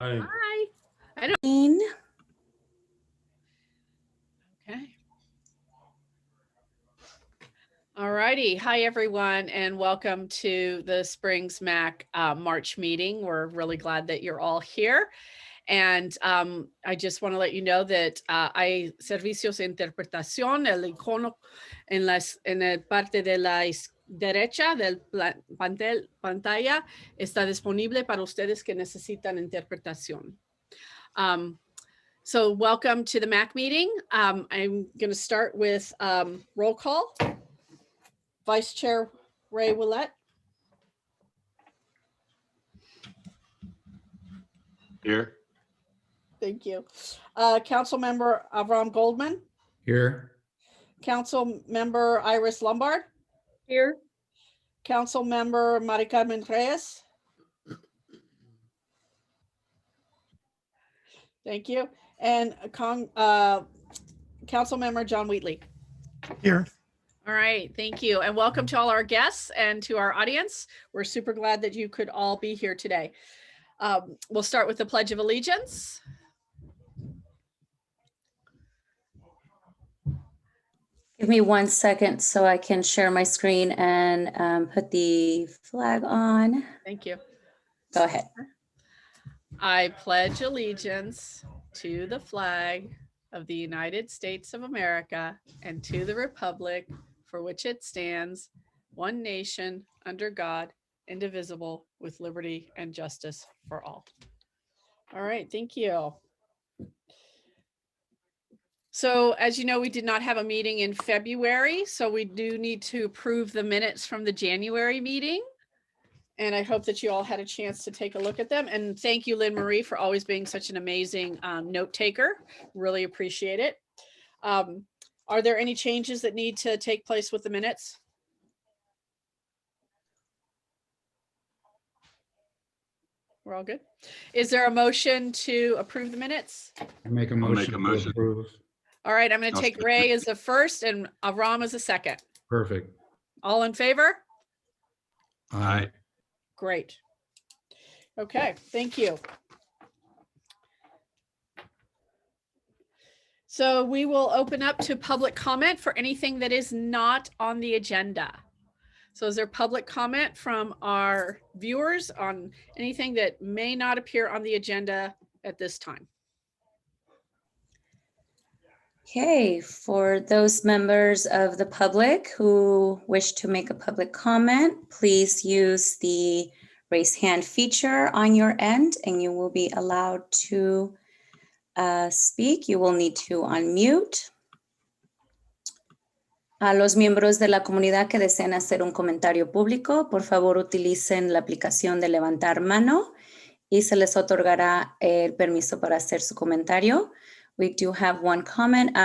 Hi. Hi. I don't. Okay. All righty. Hi, everyone, and welcome to the Springs MAC March meeting. We're really glad that you're all here. And I just want to let you know that hay servicios de interpretación. El icono en la parte de la derecha del pantalla está disponible para ustedes que necesitan interpretación. So welcome to the MAC meeting. I'm going to start with roll call. Vice Chair Ray Willett. Here. Thank you. Council Member Avram Goldman. Here. Council Member Iris Lombard. Here. Council Member Mari Carmen Reyes. Thank you. And Council Member John Wheatley. Here. All right, thank you. And welcome to all our guests and to our audience. We're super glad that you could all be here today. We'll start with the Pledge of Allegiance. Give me 1 second so I can share my screen and put the flag on. Thank you. Go ahead. I pledge allegiance to the flag of the United States of America and to the republic for which it stands, one nation, under God, indivisible, with liberty and justice for all. All right, thank you. So as you know, we did not have a meeting in February, so we do need to approve the minutes from the January meeting. And I hope that you all had a chance to take a look at them. And thank you, Lynn Marie, for always being such an amazing note taker. Really appreciate it. Are there any changes that need to take place with the minutes? We're all good. Is there a motion to approve the minutes? I make a motion. To approve. All right, I'm going to take Ray as the first and Avram as the second. Perfect. All in favor? Aye. Great. Okay, thank you. So we will open up to public comment for anything that is not on the agenda. So is there public comment from our viewers on anything that may not appear on the agenda at this time? Okay, for those members of the public who wish to make a public comment, please use the raise hand feature on your end and you will be allowed to speak. You will need to unmute. A los miembros de la comunidad que deseen hacer un comentario público, por favor utilicen la aplicación de levantar mano y se les otorgará el permiso para hacer su comentario. We do have one comment.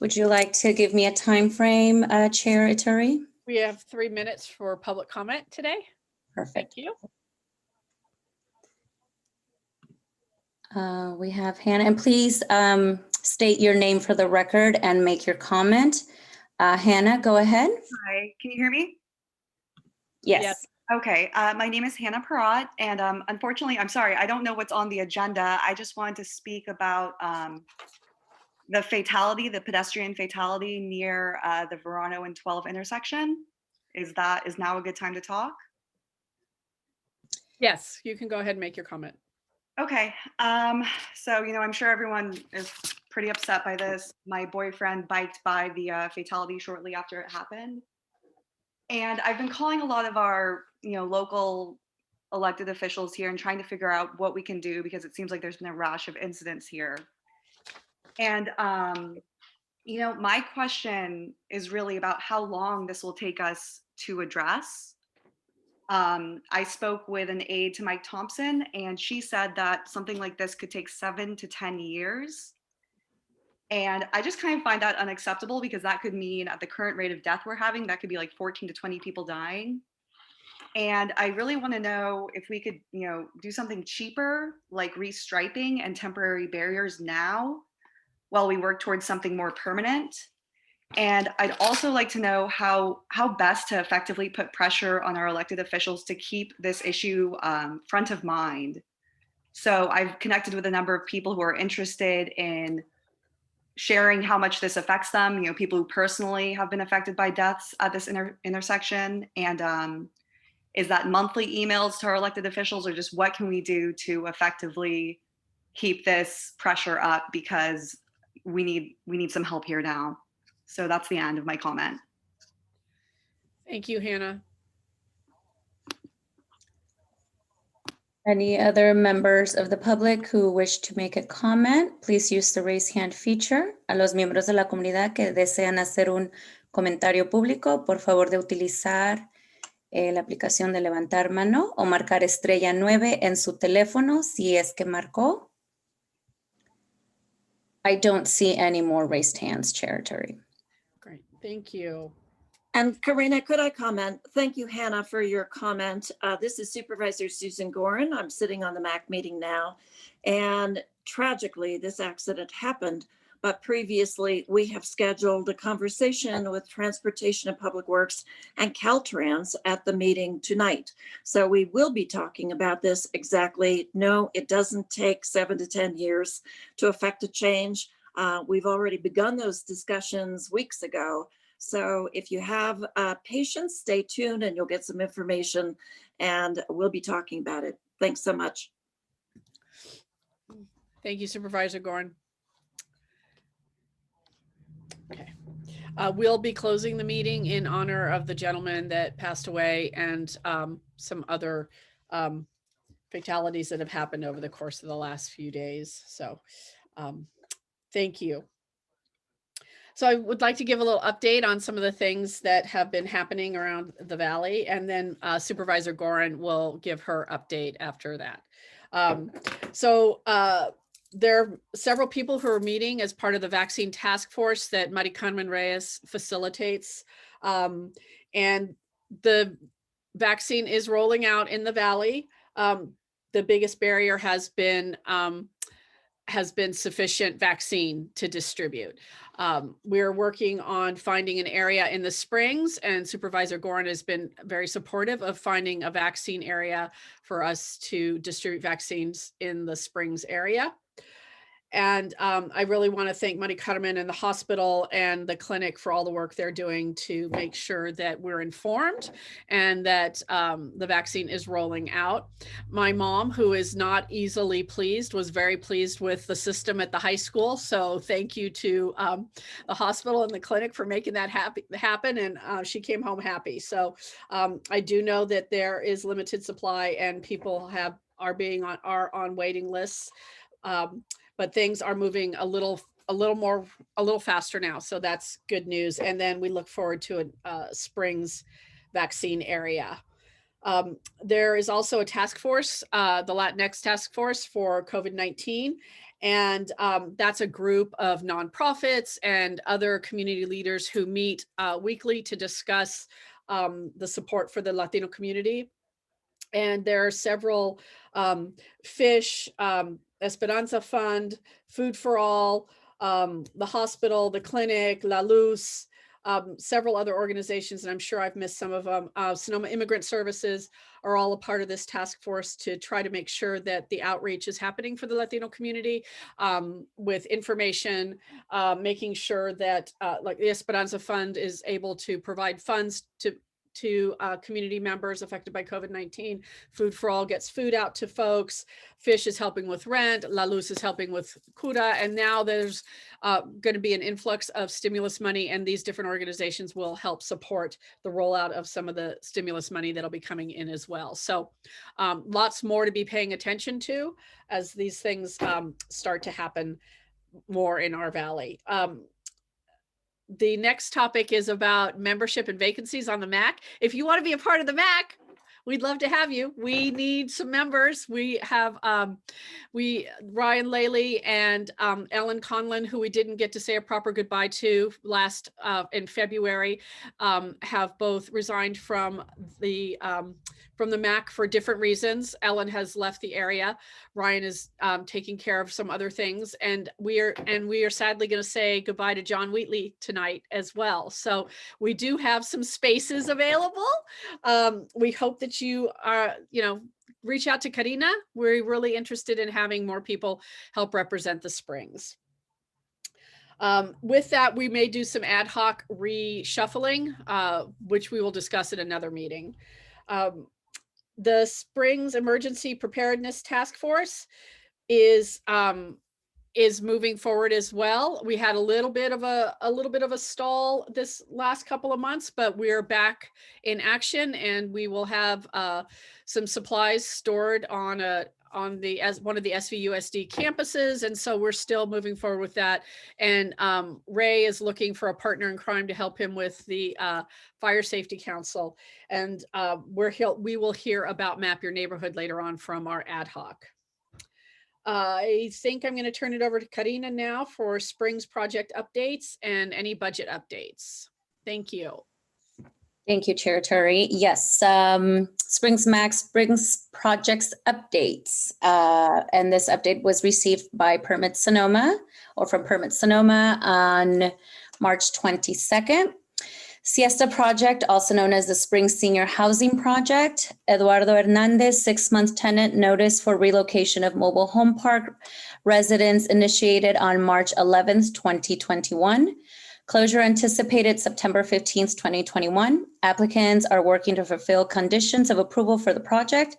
Would you like to give me a time frame, Chair Iturri? We have 3 minutes for public comment today. Perfect. Thank you. We have Hannah, and please state your name for the record and make your comment. Hannah, go ahead. Hi, can you hear me? Yes. Yes. Okay, my name is Hannah Perrott, and unfortunately, I'm sorry, I don't know what's on the agenda. I just wanted to speak about the fatality, the pedestrian fatality near the Verano and 12 intersection. Is now a good time to talk? Yes, you can go ahead and make your comment. Okay, so, I'm sure everyone is pretty upset by this. My boyfriend biked by the fatality shortly after it happened. And I've been calling a lot of our, local elected officials here and trying to figure out what we can do because it seems like there's been a rash of incidents here. And, my question is really about how long this will take us to address. I spoke with an aide to Mike Thompson, and she said that something like this could take 7 to 10 years. And I just kind of find that unacceptable because that could mean at the current rate of death we're having, that could be like 14 to 20 people dying. And I really want to know if we could, do something cheaper, like restriping and temporary barriers now, while we work towards something more permanent. And I'd also like to know how best to effectively put pressure on our elected officials to keep this issue front of mind. So I've connected with a number of people who are interested in sharing how much this affects them, you know, people who personally have been affected by deaths at this intersection. And is that monthly emails to our elected officials, or just what can we do to effectively keep this pressure up, because we need some help here now. So that's the end of my comment. Thank you, Hannah. Any other members of the public who wish to make a comment, please use the raise hand feature. A los miembros de la comunidad que desean hacer un comentario público, por favor de utilizar la aplicación de levantar mano o marcar estrella 9 en su teléfono si es que marcó. I don't see any more raised hands, Chair Iturri. Great, thank you. And Karina, could I comment? Thank you, Hannah, for your comment. This is Supervisor Susan Gorin. I'm sitting on the MAC meeting now. And tragically, this accident happened. But previously, we have scheduled a conversation with Transportation and Public Works and CalTrans at the meeting tonight. So we will be talking about this exactly. No, it doesn't take 7 to 10 years to affect a change. We've already begun those discussions weeks ago. So if you have patience, stay tuned and you'll get some information, and we'll be talking about it. Thanks so much. Thank you, Supervisor Gorin. Okay. We'll be closing the meeting in honor of the gentleman that passed away and some other fatalities that have happened over the course of the last few days. So thank you. So I would like to give a little update on some of the things that have been happening around the Valley, and then Supervisor Gorin will give her update after that. There are several people who are meeting as part of the vaccine task force that Mari-Carmen Reyes facilitates. And the vaccine is rolling out in the Valley. The biggest barrier has been sufficient vaccine to distribute. We're working on finding an area in the Springs, and Supervisor Gorin has been very supportive of finding a vaccine area for us to distribute vaccines in the Springs area. And I really want to thank Mari-Carmen and the hospital and the clinic for all the work they're doing to make sure that we're informed and that the vaccine is rolling out. My mom, who is not easily pleased, was very pleased with the system at the high school. So thank you to the hospital and the clinic for making that happen. And she came home happy. So I do know that there is limited supply and people are on waiting lists. But things are moving a little faster now. So that's good news. And then we look forward to a Springs vaccine area. There is also a task force, the Latinx task force for COVID-19. And that's a group of nonprofits and other community leaders who meet weekly to discuss the support for the Latino community. And there are several fish, Esperanza Fund, Food for All, the hospital, the clinic, La Luz, several other organizations, and I'm sure I've missed some of them. Sonoma Immigrant Services are all a part of this task force to try to make sure that the outreach is happening for the Latino community with information, making sure that like the Esperanza Fund is able to provide funds to community members affected by COVID-19. Food for All gets food out to folks. Fish is helping with rent. La Luz is helping with CUDA. And now there's going to be an influx of stimulus money, and these different organizations will help support the rollout of some of the stimulus money that'll be coming in as well. So lots more to be paying attention to as these things start to happen more in our Valley. The next topic is about membership and vacancies on the MAC. If you want to be a part of the MAC, we'd love to have you. We need some members. We have Ryan Laley and Ellen Conlon, who we didn't get to say a proper goodbye to last in February, have both resigned from the MAC for different reasons. Ellen has left the area. Ryan is taking care of some other things, and we are sadly going to say goodbye to John Wheatley tonight as well. So we do have some spaces available. We hope that you are, reach out to Karina. We're really interested in having more people help represent the Springs. With that, we may do some ad hoc reshuffling, which we will discuss at another meeting. The Springs Emergency Preparedness Task Force is moving forward as well. We had a little bit of a stall this last couple of months, but we're back in action, and we will have some supplies stored on one of the SVUSD campuses. And so we're still moving forward with that. And Ray is looking for a partner in crime to help him with the Fire Safety Council. And we will hear about Map Your Neighborhood later on from our ad hoc. I think I'm going to turn it over to Karina now for Springs project updates and any budget updates. Thank you. Thank you, Chair Iturri. Yes, Springs projects updates. And this update was received by Permit Sonoma, or from Permit Sonoma, on March 22nd. Siesta Project, also known as the Springs Senior Housing Project. Eduardo Hernandez, 6-month tenant notice for relocation of mobile home park residents initiated on March 11th, 2021. Closure anticipated September 15th, 2021. Applicants are working to fulfill conditions of approval for the project.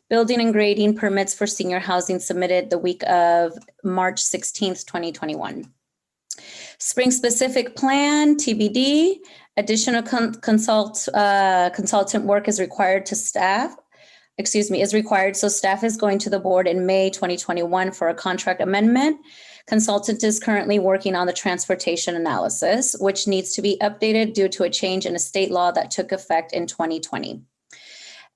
Building and grading permits for senior housing submitted the week of March 16th, 2021. Spring specific plan, TBD. Additional consultant work is required so staff is going to the board in May 2021 for a contract amendment. Consultant is currently working on the transportation analysis, which needs to be updated due to a change in a state law that took effect in 2020.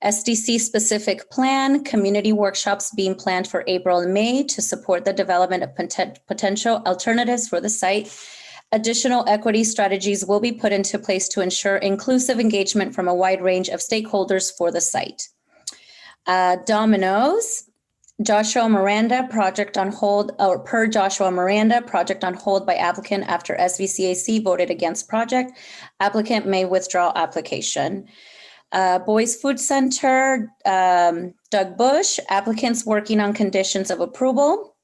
SDC specific plan, community workshops being planned for April and May to support the development of potential alternatives for the site. Additional equity strategies will be put into place to ensure inclusive engagement from a wide range of stakeholders for the site. Domino's, Joshua Miranda project on hold, or per Joshua Miranda, project on hold by applicant after SVCAC voted against project. Applicant may withdraw application. Boys Food Center, Doug Bush, applicants working on conditions of approval.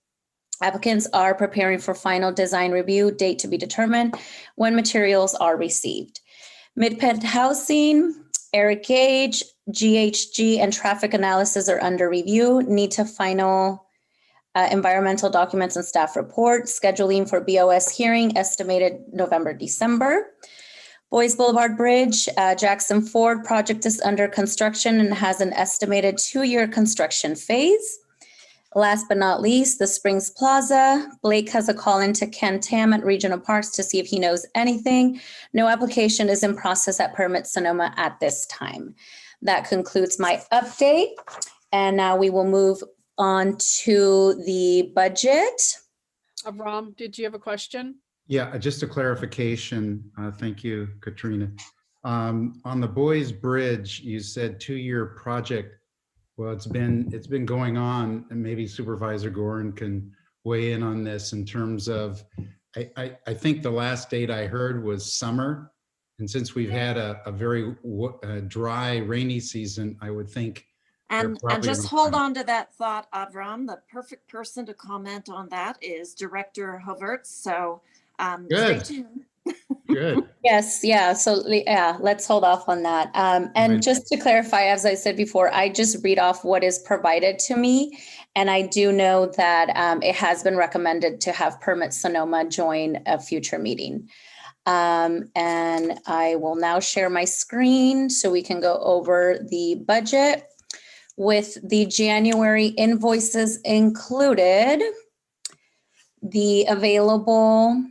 Applicants are preparing for final design review, date to be determined when materials are received. Mid-Penn Housing, Eric Gage, GHG and traffic analysis are under review. Need to final environmental documents and staff report. Scheduling for BOS hearing estimated November, December. Boys Boulevard Bridge, Jackson Ford project is under construction and has an estimated 2-year construction phase. Last but not least, the Springs Plaza. Blake has a call into Ken Tam at Regional Parks to see if he knows anything. No application is in process at Permit Sonoma at this time. That concludes my update. And now we will move on to the budget. Ram, did you have a question? Yeah, just a clarification. Thank you, Katrina. On the Boys Bridge, you said 2-year project. Well, it's been going on, and maybe Supervisor Gorin can weigh in on this in terms of, I think the last date I heard was summer. And since we've had a very dry, rainy season, I would think. And just hold on to that thought, Avram. The perfect person to comment on that is Director Hoevertz. So stay tuned. Good. Yes, yeah. So yeah, let's hold off on that. And just to clarify, as I said before, I just read off what is provided to me. And I do know that it has been recommended to have Permit Sonoma join a future meeting. And I will now share my screen so we can go over the budget with the January invoices included. The available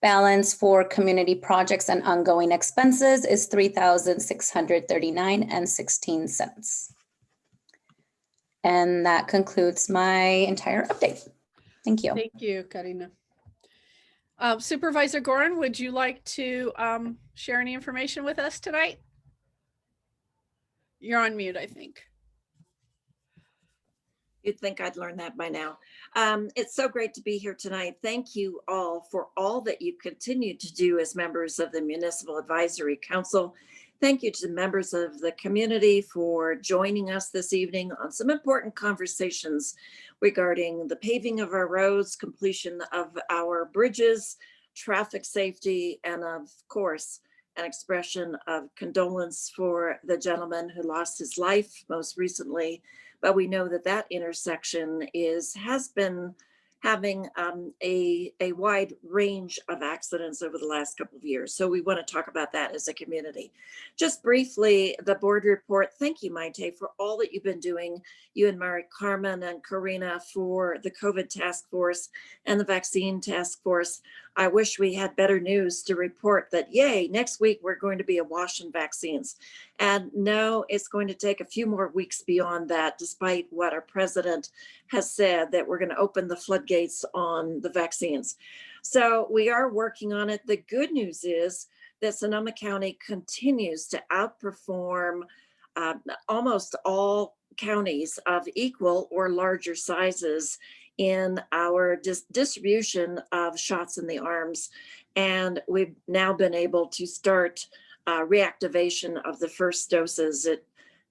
balance for community projects and ongoing expenses is $3,639.16. And that concludes my entire update. Thank you. Thank you, Karina. Supervisor Gorin, would you like to share any information with us tonight? You're on mute, I think. You'd think I'd learn that by now. It's so great to be here tonight. Thank you all for all that you continue to do as members of the Municipal Advisory Council. Thank you to the members of the community for joining us this evening on some important conversations regarding the paving of our roads, completion of our bridges, traffic safety, and of course, an expression of condolence for the gentleman who lost his life most recently. But we know that that intersection has been having a wide range of accidents over the last couple of years. So we want to talk about that as a community. Just briefly, the board report. Thank you, Maite, for all that you've been doing, you and Mary Carmen and Karina, for the COVID task force and the vaccine task force. I wish we had better news to report that, yay, next week we're going to be awash in vaccines. And no, it's going to take a few more weeks beyond that, despite what our president has said, that we're going to open the floodgates on the vaccines. So we are working on it. The good news is that Sonoma County continues to outperform almost all counties of equal or larger sizes in our distribution of shots in the arms. And we've now been able to start reactivation of the first doses. It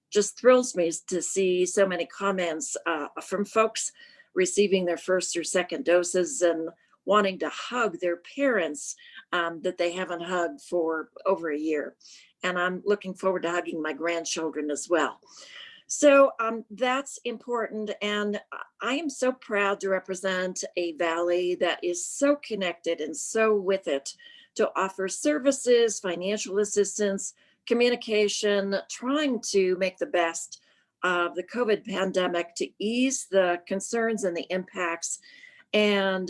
just thrills me to see so many comments from folks receiving their first or second doses and wanting to hug their parents that they haven't hugged for over a year. And I'm looking forward to hugging my grandchildren as well. So that's important. And I am so proud to represent a valley that is so connected and so with it to offer services, financial assistance, communication, trying to make the best of the COVID pandemic to ease the concerns and the impacts, and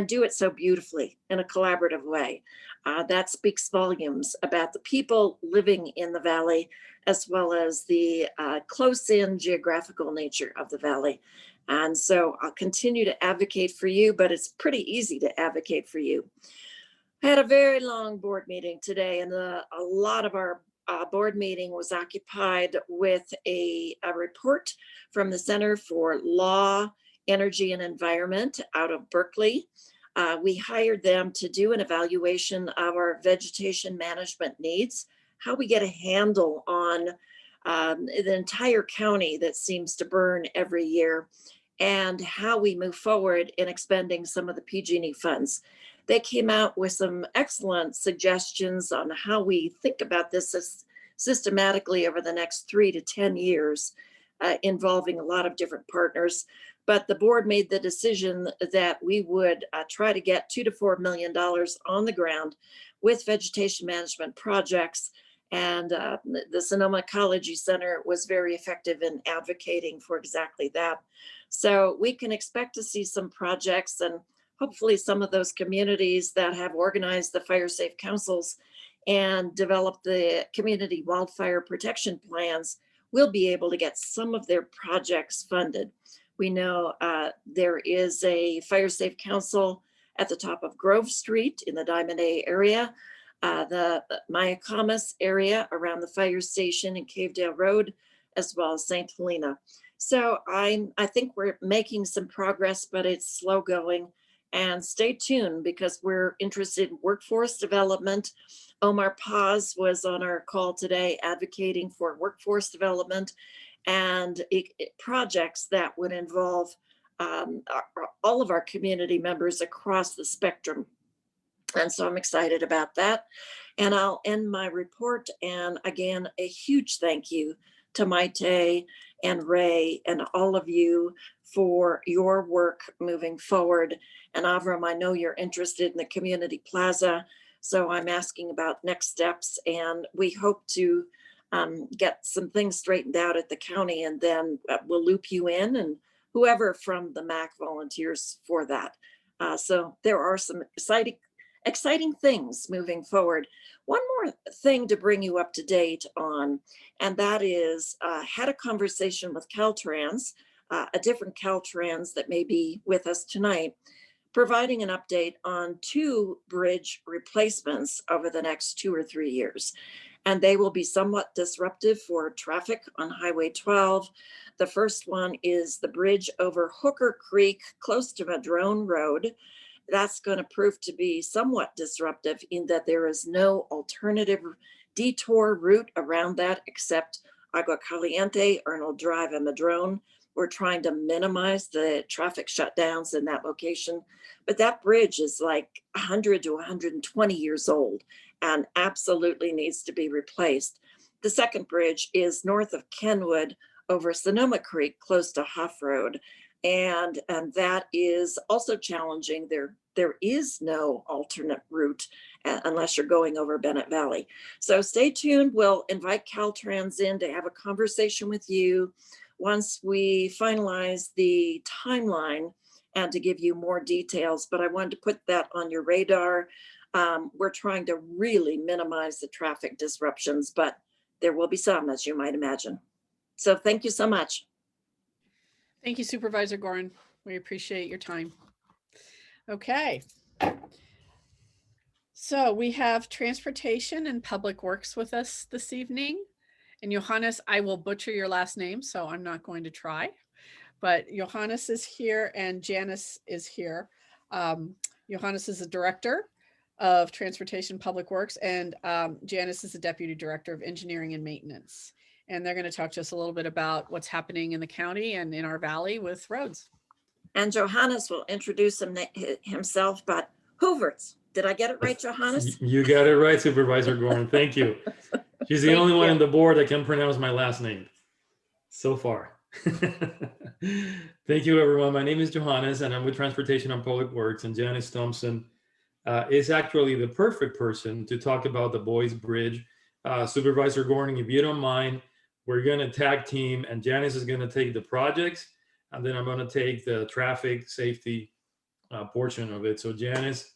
do it so beautifully in a collaborative way. That speaks volumes about the people living in the valley, as well as the close-in geographical nature of the valley. And so I'll continue to advocate for you, but it's pretty easy to advocate for you. I had a very long board meeting today, and a lot of our board meeting was occupied with a report from the Center for Law, Energy, and Environment out of Berkeley. We hired them to do an evaluation of our vegetation management needs, how we get a handle on the entire county that seems to burn every year, and how we move forward in expending some of the PG&E funds. They came out with some excellent suggestions on how we think about this systematically over the next 3 to 10 years, involving a lot of different partners. But the board made the decision that we would try to get $2 to $4 million on the ground with vegetation management projects. And the Sonoma Ecology Center was very effective in advocating for exactly that. So we can expect to see some projects, and hopefully some of those communities that have organized the fire safe councils and developed the community wildfire protection plans will be able to get some of their projects funded. We know there is a fire safe council at the top of Grove Street in the Diamond A area, the Mayacamas area around the fire station in Cavedale Road, as well as St. Helena. So I think we're making some progress, but it's slow going. And stay tuned, because we're interested in workforce development. Omar Paz was on our call today advocating for workforce development and projects that would involve all of our community members across the spectrum. And so I'm excited about that. And I'll end my report. And again, a huge thank you to Maite and Ray and all of you for your work moving forward. And Avram, I know you're interested in the community plaza, so I'm asking about next steps, and we hope to get some things straightened out at the county, and then we'll loop you in, and whoever from the MAC volunteers for that. So there are some exciting things moving forward. One more thing to bring you up to date on, and that is had a conversation with CalTrans, a different CalTrans that may be with us tonight, providing an update on 2 bridge replacements over the next 2 or 3 years. And they will be somewhat disruptive for traffic on Highway 12. The first one is the bridge over Hooker Creek, close to Madrone Road. That's going to prove to be somewhat disruptive in that there is no alternative detour route around that, except Agua Caliente, Arnold Drive, and Madrone. We're trying to minimize the traffic shutdowns in that location. But that bridge is like 100 to 120 years old and absolutely needs to be replaced. The second bridge is north of Kenwood over Sonoma Creek, close to Huff Road. And that is also challenging. There is no alternate route unless you're going over Bennett Valley. So stay tuned. We'll invite CalTrans in to have a conversation with you once we finalize the timeline and to give you more details. But I wanted to put that on your radar. We're trying to really minimize the traffic disruptions, but there will be some, as you might imagine. So thank you so much. Thank you, Supervisor Gorin. We appreciate your time. Okay. So we have Transportation and Public Works with us this evening. And Johannes, I will butcher your last name, so I'm not going to try. But Johannes is here and Janice is here. Johannes is the Director of Transportation and Public Works, and Janice is the Deputy Director of Engineering and Maintenance. And they're going to talk to us a little bit about what's happening in the county and in our valley with roads. And Johannes will introduce himself, but Hoevertz. Did I get it right, Johannes? You got it right, Supervisor Gorin. Thank you. She's the only one on the board that can pronounce my last name so far. Thank you, everyone. My name is Johannes, and I'm with Transportation and Public Works. And Janice Thompson is actually the perfect person to talk about the Boys Bridge. Supervisor Gorin, if you don't mind, we're going to tag team, and Janice is going to take the projects, and then I'm going to take the traffic safety portion of it. So Janice,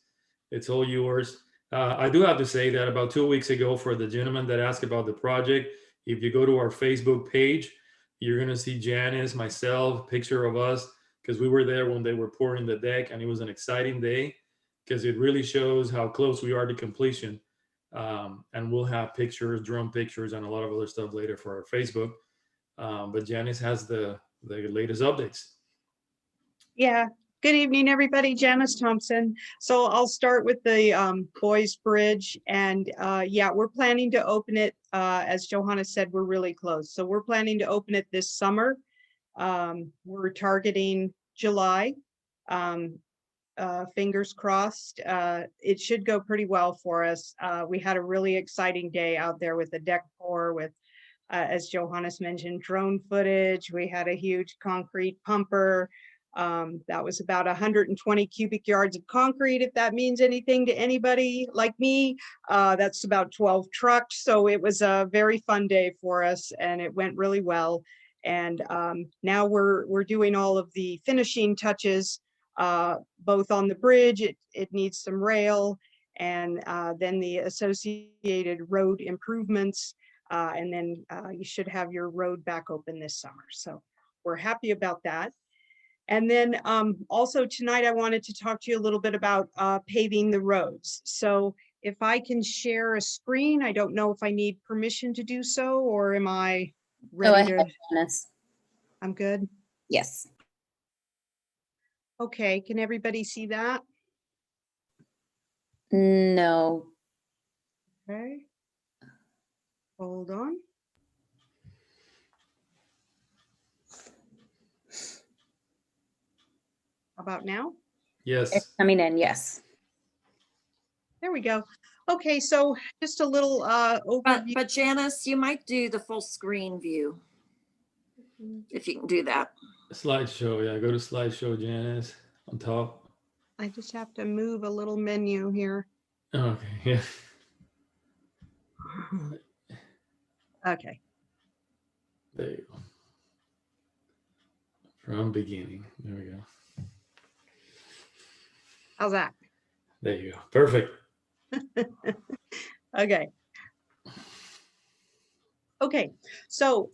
it's all yours. I do have to say that about 2 weeks ago, for the gentleman that asked about the project, if you go to our Facebook page, you're going to see Janice, myself, picture of us, because we were there when they were pouring the deck, and it was an exciting day because it really shows how close we are to completion. And we'll have pictures, drone pictures, and a lot of other stuff later for our Facebook. But Janice has the latest updates. Yeah. Good evening, everybody. Janice Thompson. So I'll start with the Boys Bridge, and yeah, we're planning to open it. As Johannes said, we're really close. So we're planning to open it this summer. We're targeting July. Fingers crossed. It should go pretty well for us. We had a really exciting day out there with the deck pour with, as Johannes mentioned, drone footage. We had a huge concrete pumper. That was about 120 cubic yards of concrete, if that means anything to anybody like me. That's about 12 trucks. So it was a very fun day for us, and it went really well. And now we're doing all of the finishing touches, both on the bridge. It needs some rail, and then the associated road improvements. And then you should have your road back open this summer. So we're happy about that. And then also tonight, I wanted to talk to you a little bit about paving the roads. So if I can share a screen, I don't know if I need permission to do so, or am I ready to? Janice. I'm good. Yes. Okay, can everybody see that? No. Okay. Hold on. How about now? Yes. It's coming in, yes. There we go. Okay, so just a little overview. But Janice, you might do the full screen view, if you can do that. Slideshow. Yeah, go to slideshow, Janice, on top. I just have to move a little menu here. Okay. Yeah. Okay. There you go. From beginning. There we go. How's that? There you go. Perfect. Okay. Okay, so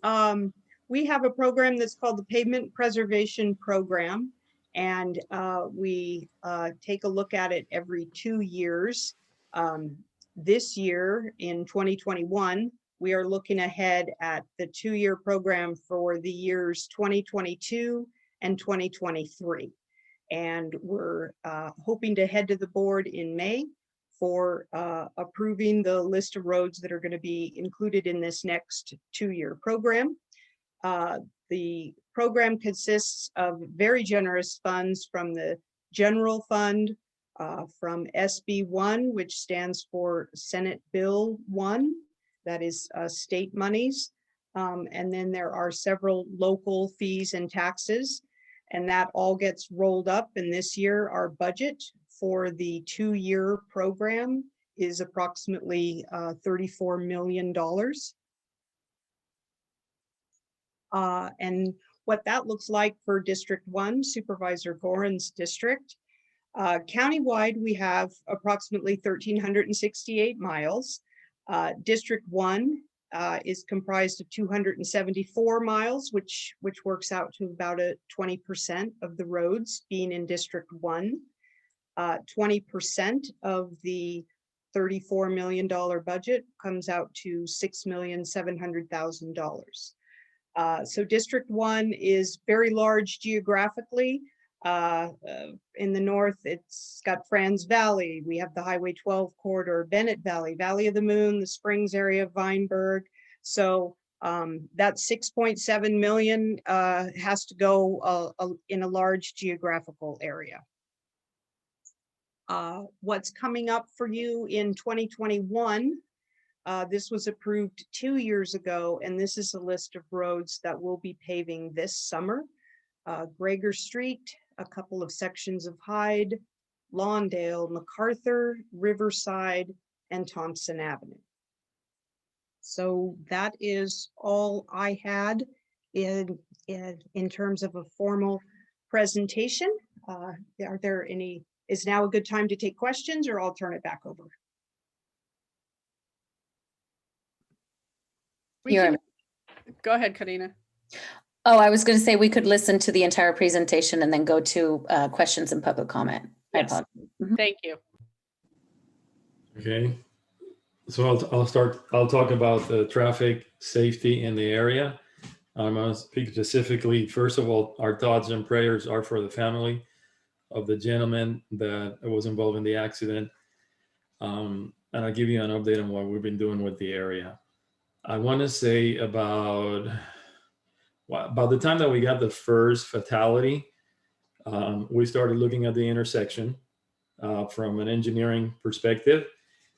we have a program that's called the Pavement Preservation Program, and we take a look at it every 2 years. This year, in 2021, we are looking ahead at the 2-year program for the years 2022 and 2023. And we're hoping to head to the board in May for approving the list of roads that are going to be included in this next 2-year program. The program consists of very generous funds from the general fund, from SB1, which stands for Senate Bill 1, that is state monies. And then there are several local fees and taxes, and that all gets rolled up. And this year, our budget for the 2-year program is approximately $34 million. And what that looks like for District 1, Supervisor Gorin's district. Countywide, we have approximately 1,368 miles. District 1 is comprised of 274 miles, which works out to about 20% of the roads being in District 1. 20% of the $34 million budget comes out to $6,700,000. So District 1 is very large geographically. In the north, it's got Franz Valley. We have the Highway 12 corridor, Bennett Valley, Valley of the Moon, the Springs area of Weinberg. So that 6.7 million has to go in a large geographical area. What's coming up for you in 2021? This was approved 2 years ago, and this is a list of roads that we'll be paving this summer. Greger Street, a couple of sections of Hyde, Lawndale, MacArthur, Riverside, and Thompson Avenue. So that is all I had in terms of a formal presentation. Are there any, is now a good time to take questions, or I'll turn it back over? Go ahead, Karina. Oh, I was going to say we could listen to the entire presentation and then go to questions and public comment. Yes. Thank you. Okay, so I'll talk about the traffic safety in the area. I'm going to speak specifically. First of all, our thoughts and prayers are for the family of the gentleman that was involved in the accident. And I'll give you an update on what we've been doing with the area. I want to say about the time that we got the first fatality, we started looking at the intersection from an engineering perspective,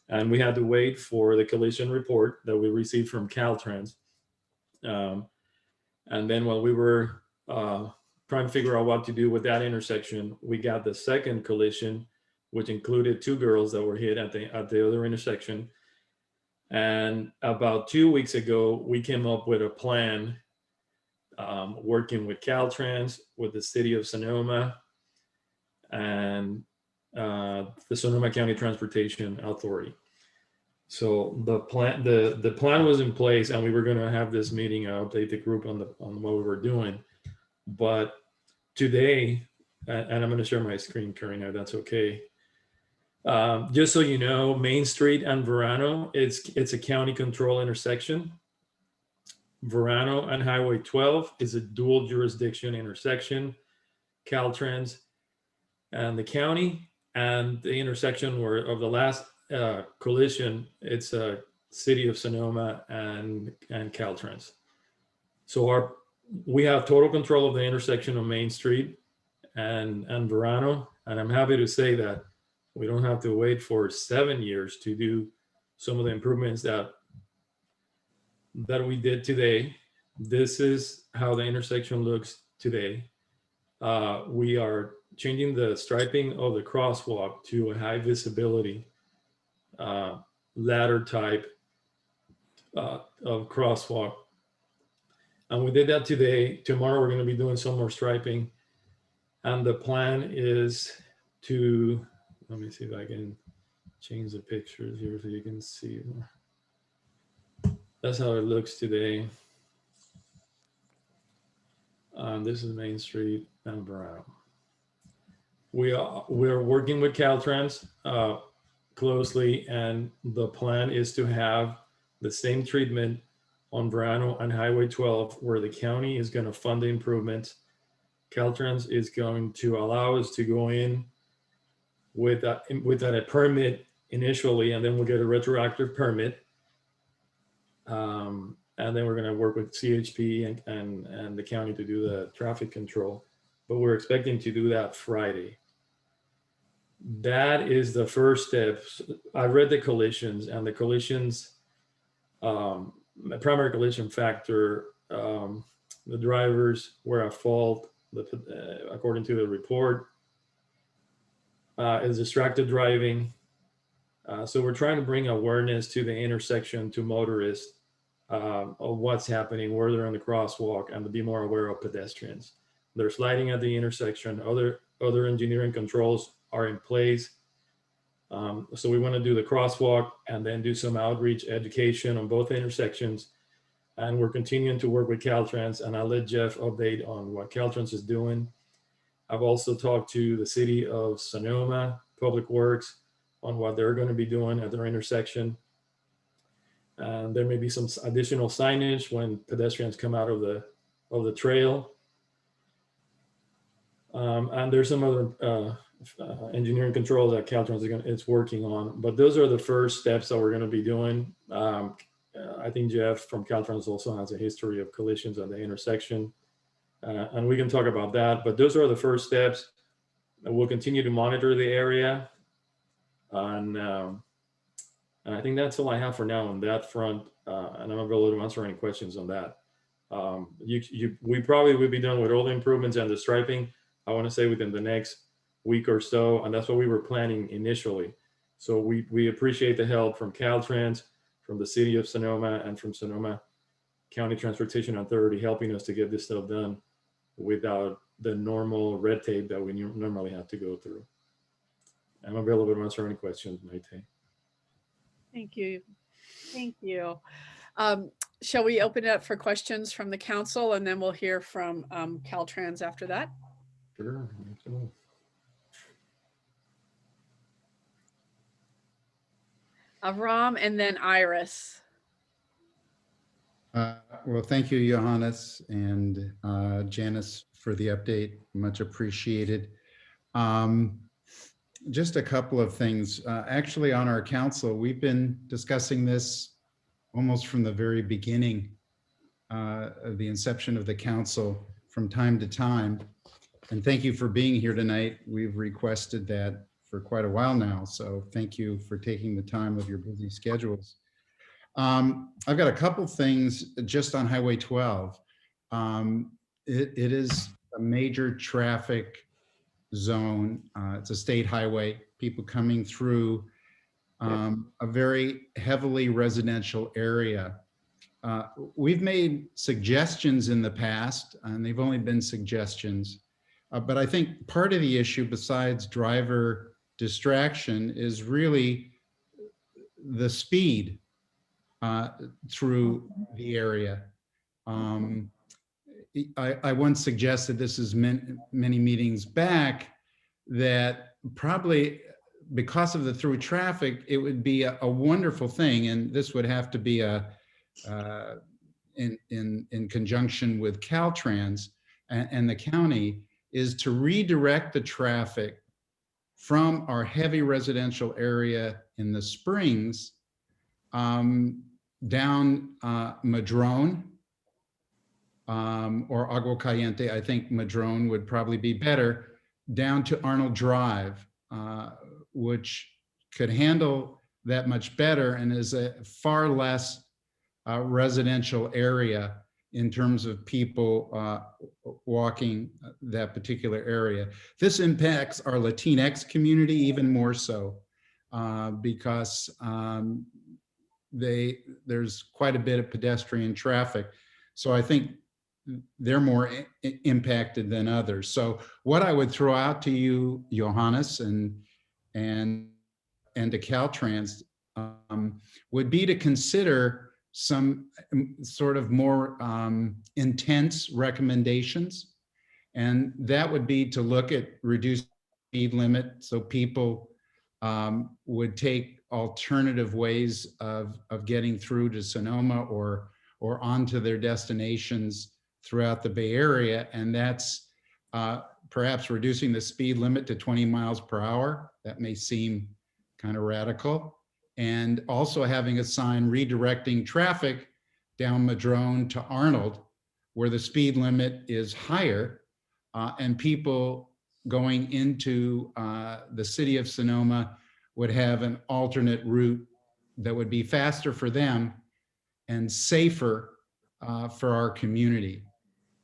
and we had to wait for the collision report that we received from CalTrans. And then while we were trying to figure out what to do with that intersection, we got the second collision, which included 2 girls that were hit at the other intersection. And about 2 weeks ago, we came up with a plan, working with CalTrans, with the city of Sonoma, and the Sonoma County Transportation Authority. So the plan was in place, and we were going to have this meeting, update the group on what we were doing. But today, and I'm going to share my screen, Karina, that's okay. Just so you know, Main Street and Verano, it's a county control intersection. Verano and Highway 12 is a dual jurisdiction intersection. CalTrans and the county, and the intersection of the last collision, it's a city of Sonoma and CalTrans. So we have total control of the intersection of Main Street and Verano, and I'm happy to say that we don't have to wait for 7 years to do some of the improvements that we did today. This is how the intersection looks today. We are changing the striping of the crosswalk to a high visibility ladder type of crosswalk. And we did that today. Tomorrow we're going to be doing some more striping. And the plan is to, let me see if I can change the pictures here so you can see more. That's how it looks today. This is Main Street and Verano. We're working with CalTrans closely, and the plan is to have the same treatment on Verano and Highway 12, where the county is going to fund the improvements. CalTrans is going to allow us to go in with a permit initially, and then we'll get a retroactive permit. And then we're going to work with CHP and the county to do the traffic control. But we're expecting to do that Friday. That is the first step. I read the collisions, and the collisions, the primary collision factor, the drivers were at fault, according to the report, is distracted driving. So we're trying to bring awareness to the intersection to motorists of what's happening, where they're in the crosswalk, and to be more aware of pedestrians. There's lighting at the intersection. Other engineering controls are in place. So we want to do the crosswalk and then do some outreach education on both intersections. And we're continuing to work with CalTrans, and I'll let Jeff update on what CalTrans is doing. I've also talked to the city of Sonoma Public Works on what they're going to be doing at their intersection. And there may be some additional signage when pedestrians come out of the trail. And there's some other engineering control that CalTrans is working on. But those are the first steps that we're going to be doing. I think Jeff from CalTrans also has a history of collisions at the intersection. And we can talk about that. But those are the first steps. We'll continue to monitor the area. And I think that's all I have for now on that front. And I'm available to answer any questions on that. We probably will be done with all the improvements and the striping, I want to say, within the next week or so. And that's what we were planning initially. So we appreciate the help from CalTrans, from the city of Sonoma, and from Sonoma County Transportation Authority, helping us to get this stuff done without the normal red tape that we normally have to go through. I'm available to answer any questions, Maite. Thank you. Thank you. Shall we open it up for questions from the council, and then we'll hear from CalTrans after that? Sure. Avram and then Iris. Well, thank you, Johannes and Janice, for the update. Much appreciated. Just a couple of things. Actually, on our council, we've been discussing this almost from the very beginning of the inception of the council, from time to time. And thank you for being here tonight. We've requested that for quite a while now. So thank you for taking the time of your busy schedules. I've got a couple things just on Highway 12. It is a major traffic zone. It's a state highway, people coming through a very heavily residential area. We've made suggestions in the past, and they've only been suggestions. But I think part of the issue, besides driver distraction, is really the speed through the area. I once suggested, this is many meetings back, that probably because of the through traffic, it would be a wonderful thing, and this would have to be in conjunction with CalTrans and the county, is to redirect the traffic from our heavy residential area in the Springs down Madrone or Agua Caliente. I think Madrone would probably be better, down to Arnold Drive, which could handle that much better and is a far less residential area in terms of people walking that particular area. This impacts our Latinx community even more so because there's quite a bit of pedestrian traffic. So I think they're more impacted than others. So what I would throw out to you, Johannes, and to CalTrans would be to consider some sort of more intense recommendations. And that would be to look at reduced speed limit, so people would take alternative ways of getting through to Sonoma or onto their destinations throughout the Bay Area. And that's perhaps reducing the speed limit to 20 miles per hour. That may seem kind of radical. And also having a sign redirecting traffic down Madrone to Arnold, where the speed limit is higher, and people going into the city of Sonoma would have an alternate route that would be faster for them and safer for our community.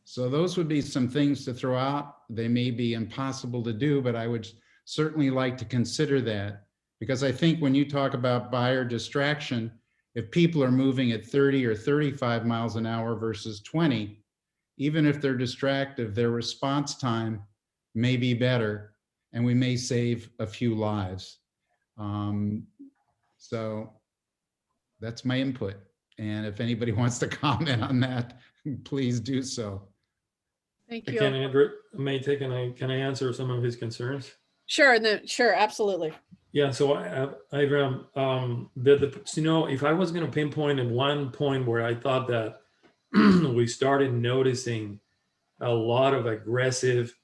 So those would be some things to throw out. They may be impossible to do, but I would certainly like to consider that, because I think when you talk about buyer distraction, if people are moving at 30 or 35 miles an hour versus 20, even if they're distracted, their response time may be better, and we may save a few lives. So that's my input. And if anybody wants to comment on that, please do so. Thank Can you. I answer some of his concerns? Sure, sure, absolutely. Yeah, so if I was going to pinpoint at one point where I thought that we started noticing a lot of aggressive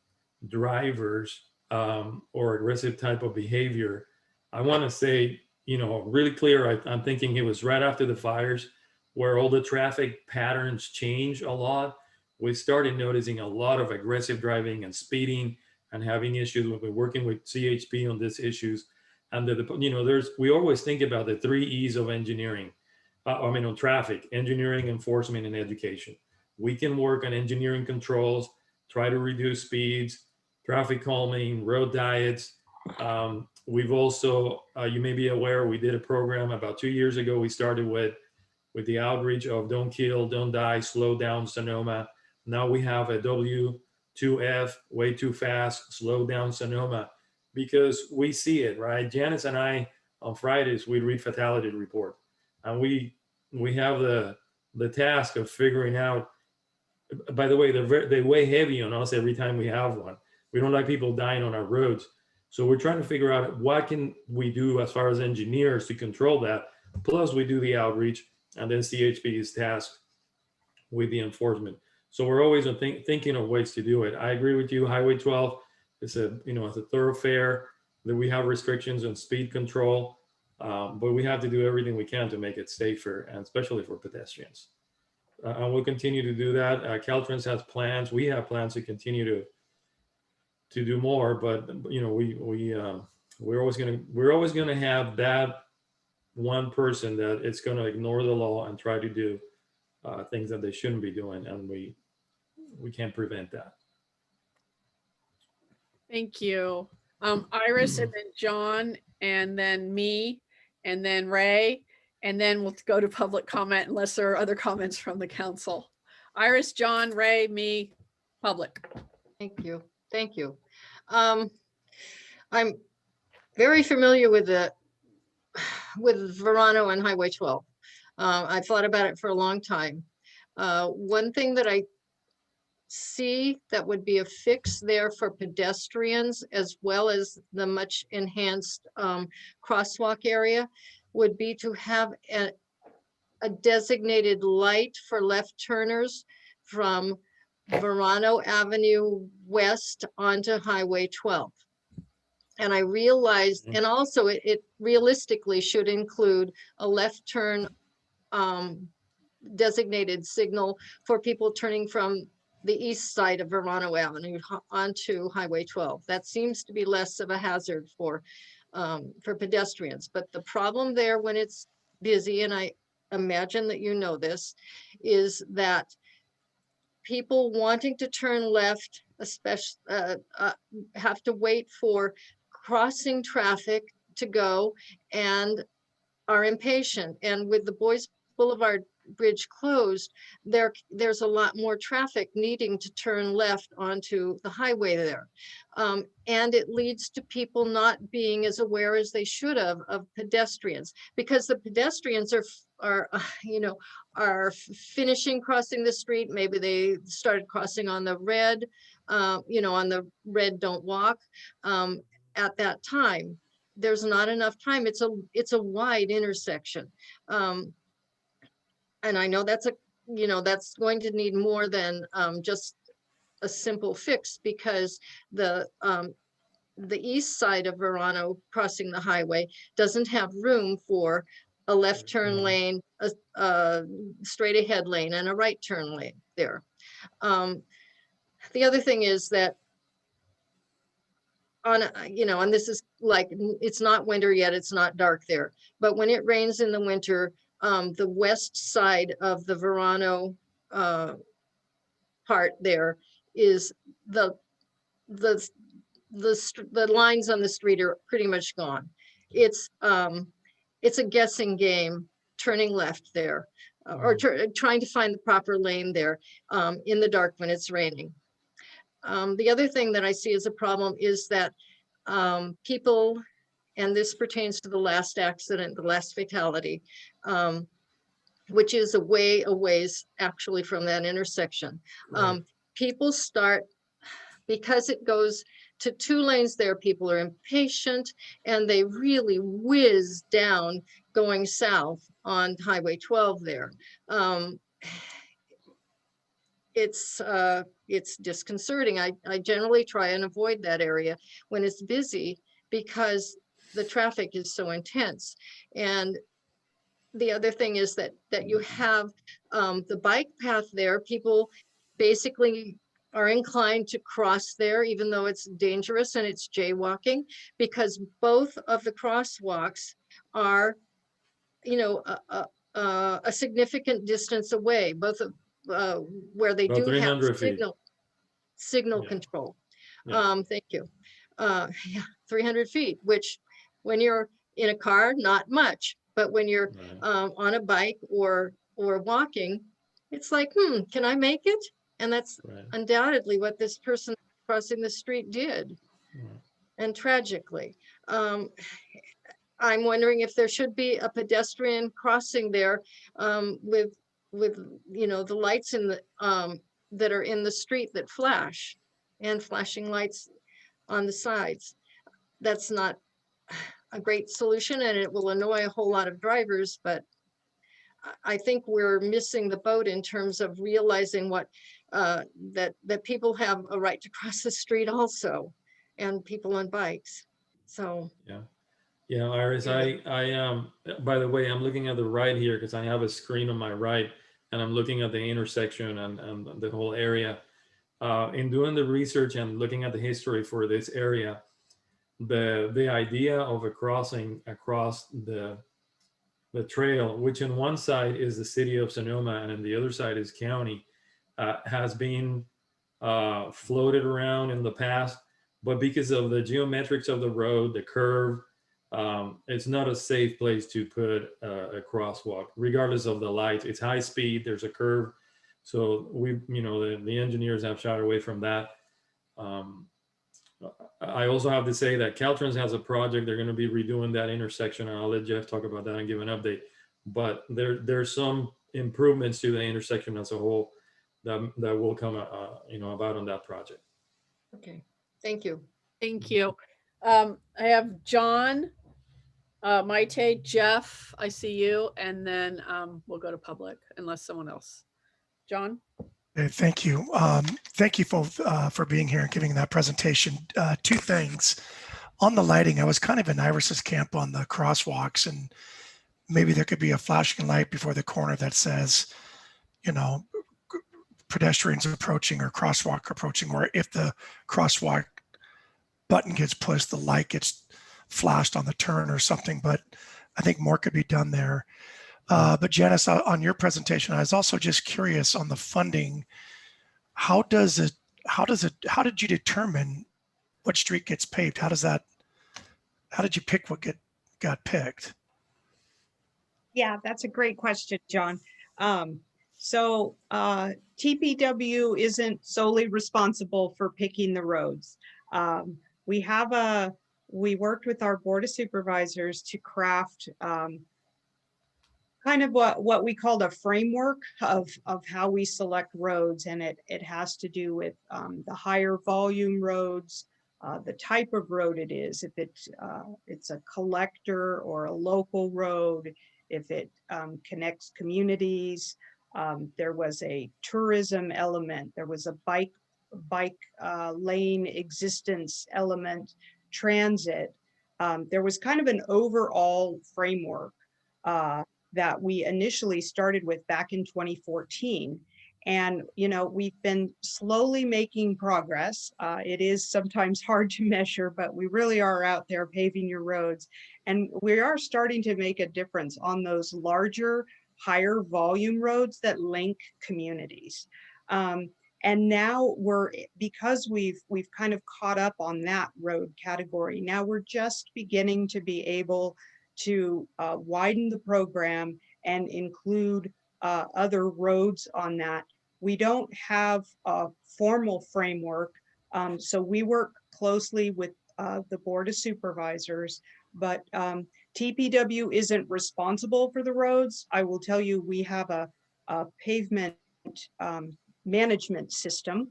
drivers or aggressive type of behavior, I want to say, really clear, I'm thinking it was right after the fires where all the traffic patterns change a lot. We started noticing a lot of aggressive driving and speeding and having issues. We've been working with CHP on these issues. And we always think about the 3 E's of engineering. On traffic: engineering, enforcement, and education. We can work on engineering controls, try to reduce speeds, traffic calming, road diets. We've also, you may be aware, we did a program about 2 years ago. We started with the outreach of Don't Kill, Don't Die, Slow Down Sonoma. Now we have a W2F, Way Too Fast, Slow Down Sonoma, because we see it, right? Janice and I, on Fridays, we read fatality report, and we have the task of figuring out. By the way, they weigh heavy on us every time we have one. We don't like people dying on our roads, so we're trying to figure out what can we do as far as engineers to control that. Plus, we do the outreach, and then CHP is tasked with the enforcement. So we're always thinking of ways to do it. I agree with you. Highway 12 is it's a thoroughfare that we have restrictions on speed control, but we have to do everything we can to make it safer, and especially for pedestrians. And we'll continue to do that. CalTrans has plans. We have plans to continue to do more, but we're always gonna have that one person that it's gonna ignore the law and try to do things that they shouldn't be doing, and we can't prevent that. Thank you. Iris, and then John, and then me, and then Ray, and then we'll go to public comment unless there are other comments from the council. Iris, John, Ray, me, public. Thank you. Thank you. I'm very familiar with Verano and Highway 12. I thought about it for a long time. One thing that I see that would be a fix there for pedestrians, as well as the much enhanced crosswalk area, would be to have a designated light for left turners from Verano Avenue West onto Highway 12. And I realized, and also it realistically should include a left turn designated signal for people turning from the east side of Verano Avenue onto Highway 12. That seems to be less of a hazard for pedestrians. But the problem there when it's busy, and I imagine that you know this, is that people wanting to turn left, especially have to wait for crossing traffic to go and are impatient. And with the Boys Boulevard Bridge closed, there's a lot more traffic needing to turn left onto the highway there. And it leads to people not being as aware as they should have of pedestrians, because the pedestrians are finishing crossing the street. Maybe they started crossing on the red, on the red don't walk. At that time, there's not enough time. It's a wide intersection. And I know that's that's going to need more than just a simple fix, because the the east side of Verano crossing the highway doesn't have room for a left turn lane, a straight ahead lane, and a right turn lane there. The other thing is that and this is like, it's not winter yet, it's not dark there, but when it rains in the winter, the west side of the Verano part there is the lines on the street are pretty much gone. It's a guessing game turning left there, or trying to find the proper lane there in the dark when it's raining. The other thing that I see as a problem is that people, and this pertains to the last accident, the last fatality, which is a ways actually from that intersection. Right. People start, because it goes to 2 lanes there, people are impatient and they really whiz down going south on Highway 12 there. It's disconcerting. I generally try and avoid that area when it's busy because the traffic is so intense. And the other thing is that you have the bike path there. People basically are inclined to cross there, even though it's dangerous and it's jaywalking, because both of the crosswalks are, a significant distance away, both of where they About do have 300 feet. signal Yeah. control. Yeah. Thank you. Yeah, 300 feet, which when you're in a car, not much, but when you're Right. on a bike or walking, it's like, can I make it? And that's Right. undoubtedly what this person crossing the street did. Right. And tragically, I'm wondering if there should be a pedestrian crossing there with the lights in the that are in the street that flash, and flashing lights on the sides. That's not a great solution, and it will annoy a whole lot of drivers, but I think we're missing the boat in terms of realizing what that people have a right to cross the street also, and people on bikes. So Yeah, Iris, Yeah. by the way, I'm looking at the right here because I have a screen on my right and I'm looking at the intersection and the whole area. In doing the research and looking at the history for this area, the idea of a crossing across the trail, which on one side is the city of Sonoma and on the other side is county, has been floated around in the past, but because of the geometrics of the road, the curve, it's not a safe place to put a crosswalk, regardless of the lights. It's high speed, there's a curve. So the engineers have shied away from that. I also have to say that CalTrans has a project. They're going to be redoing that intersection, and I'll let Jeff talk about that and give an update. But there's some improvements to the intersection as a whole that will come about on that project. Okay, thank you. Thank you. I have John, Maite, Jeff, I see you, and then we'll go to public unless someone else. John? Thank you. Thank you for being here and giving that presentation. 2 things. On the lighting, I was kind of in Iris's camp on the crosswalks, and maybe there could be a flashing light before the corner that says, pedestrians approaching or crosswalk approaching, or if the crosswalk button gets pushed, the light gets flashed on the turn or something. But I think more could be done there. But Janice, on your presentation, I was also just curious on the funding. How did you determine what street gets paved? How did you pick what got picked? Yeah, that's a great question, John. So TPW isn't solely responsible for picking the roads. We worked with our Board of Supervisors to craft kind of what we called a framework of how we select roads, and it has to do with the higher volume roads, the type of road it is, if it's a collector or a local road, if it connects communities. There was a tourism element, there was a bike lane existence element, transit, there was kind of an overall framework that we initially started with back in 2014. And, you know, we've been slowly making progress. It is sometimes hard to measure, but we really are out there paving your roads. And we are starting to make a difference on those larger, higher volume roads that link communities. And now because we've kind of caught up on that road category, now we're just beginning to be able to widen the program and include other roads on that. We don't have a formal framework, so we work closely with the Board of Supervisors, but TPW isn't responsible for the roads. I will tell you, we have a pavement management system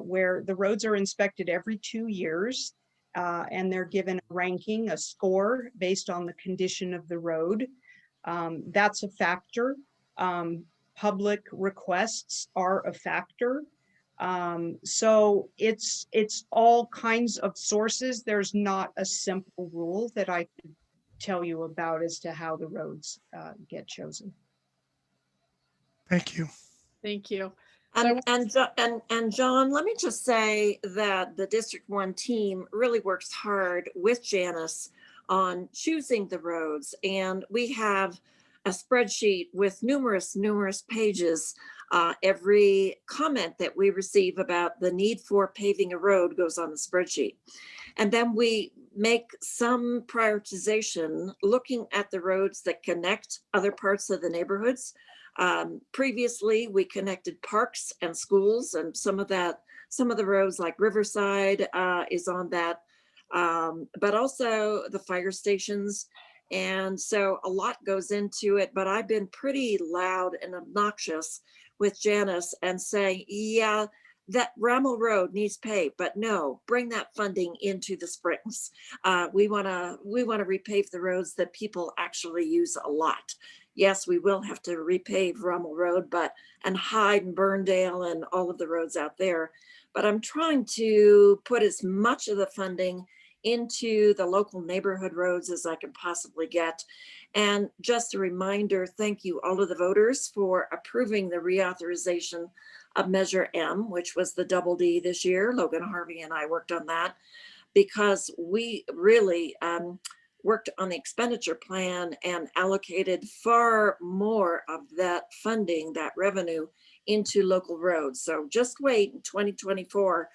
where the roads are inspected every 2 years, and they're given a ranking, a score based on the condition of the road. That's a factor. Public requests are a factor. So it's all kinds of sources. There's not a simple rule that I could tell you about as to how the roads get chosen. Thank you. Thank you. And John, let me just say that the District 1 team really works hard with Janice on choosing the roads. And we have a spreadsheet with numerous pages. Every comment that we receive about the need for paving a road goes on the spreadsheet. And then we make some prioritization looking at the roads that connect other parts of the neighborhoods. Previously, we connected parks and schools, and some of the roads like Riverside is on that, but also the fire stations. And so a lot goes into it, but I've been pretty loud and obnoxious with Janice and saying, yeah, that Rammel Road needs paved, but no, bring that funding into the Springs. We wanna repave the roads that people actually use a lot. Yes, we will have to repave Rammel Road, and Hyde and Burndale and all of the roads out there. But I'm trying to put as much of the funding into the local neighborhood roads as I can possibly get. And just a reminder, thank you all of the voters for approving the reauthorization of Measure M, which was the double D this year. Logan Harvey and I worked on that because we really worked on the expenditure plan and allocated far more of that funding, that revenue, into local roads. So just wait, in 2024,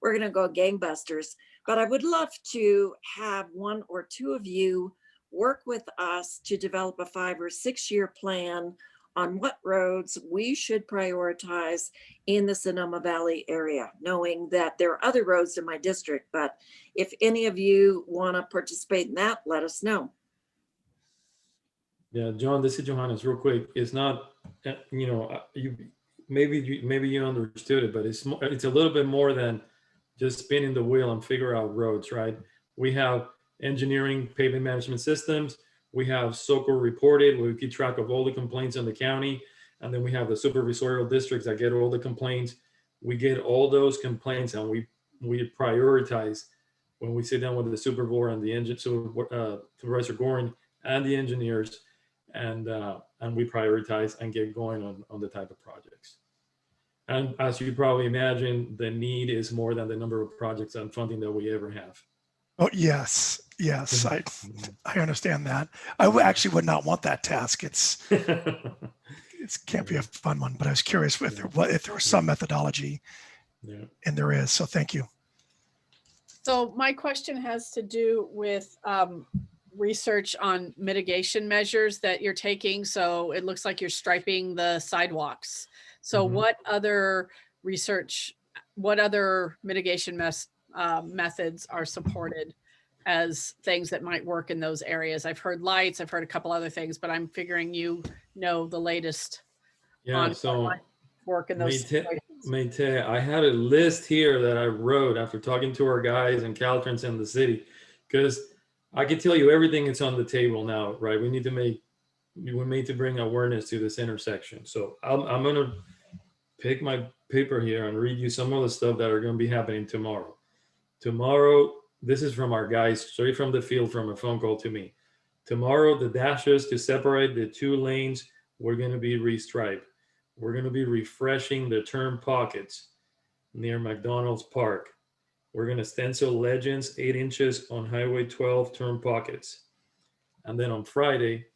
we're gonna go gangbusters. But I would love to have one or two of you work with us to develop a 5 or 6 year plan on what roads we should prioritize in the Sonoma Valley area, knowing that there are other roads in my district. But if any of you want to participate in that, let us know. Yeah, John, this is Johannes. Real quick, it's not, you know, maybe you understood it, but it's a little bit more than just spinning the wheel and figure out roads, right? We have engineering pavement management systems. We have SOCO reported, where we keep track of all the complaints in the county. And then we have the supervisorial districts that get all the complaints. We get all those complaints and we prioritize when we sit down with the supervisor and the Supervisor Gorin and the engineers, and we prioritize and get going on the type of projects. And as you probably imagine, the need is more than the number of projects and funding that we ever have. Oh, yes. I understand that. Actually would not want that task. It can't be a fun one, but I was curious if there was some methodology, and there is. So thank you. So my question has to do with research on mitigation measures that you're taking. So it looks like you're striping the sidewalks. So what other research, what other mitigation methods are supported as things that might work in those areas? I've heard lights, I've heard a couple other things, but I'm figuring you know the latest. Yeah, so work in those situations. I had a list here that I wrote after talking to our guys and CalTrans in the city, because I can tell you everything that's on the table now, right? We need to bring awareness to this intersection. So I'm gonna pick my paper here and read you some of the stuff that are going to be happening tomorrow. Tomorrow, this is from our guys straight from the field from a phone call to me. Tomorrow, the dashes to separate the 2 lanes, we're going to be restriped. We're going to be refreshing the turn pockets near McDonald's Park. We're going to stencil legends 8 inches on Highway 12 turn pockets. And then on Friday,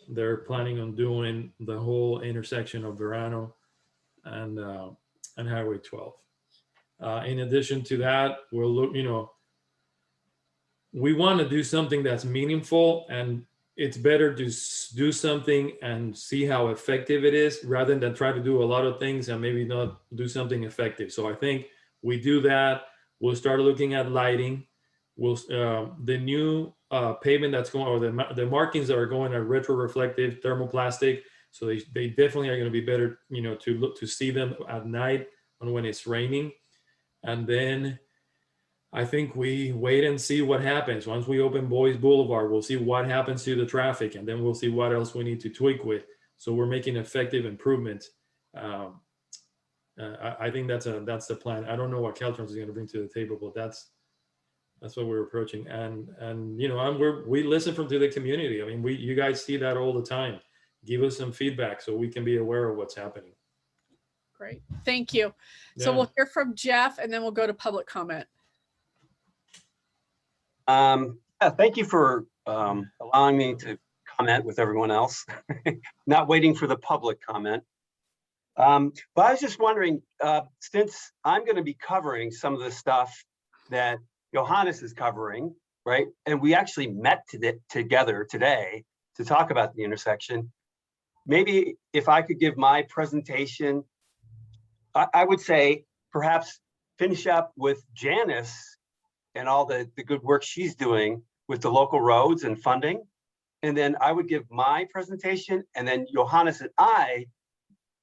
they're planning on doing the whole intersection of Verano and Highway 12. In addition to that, we'll look, we want to do something that's meaningful, and it's better to do something and see how effective it is rather than try to do a lot of things and maybe not do something effective. So I think we do that. We'll start looking at lighting. We'll the new pavement that's going, or the markings that are going are retroreflective thermoplastic. So they definitely are going to be better, to see them at night and when it's raining. And then I think we wait and see what happens. Once we open Boys Boulevard, we'll see what happens to the traffic, and then we'll see what else we need to tweak with. So we're making effective improvements. I think that's the plan. I don't know what CalTrans is going to bring to the table, but that's what we're approaching. And we listen to the community. I mean, you guys see that all the time. Give us some feedback so we can be aware of what's happening. Great, thank you. So we'll hear from Jeff, and then we'll go to public comment. Thank you for allowing me to comment with everyone else. Not waiting for the public comment. But I was just wondering, since I'm going to be covering some of the stuff that Johannes is covering, right? And we actually met together today to talk about the intersection. Maybe if I could give my presentation, I would say perhaps finish up with Janice and all the good work she's doing with the local roads and funding. And then I would give my presentation, and then Johannes and I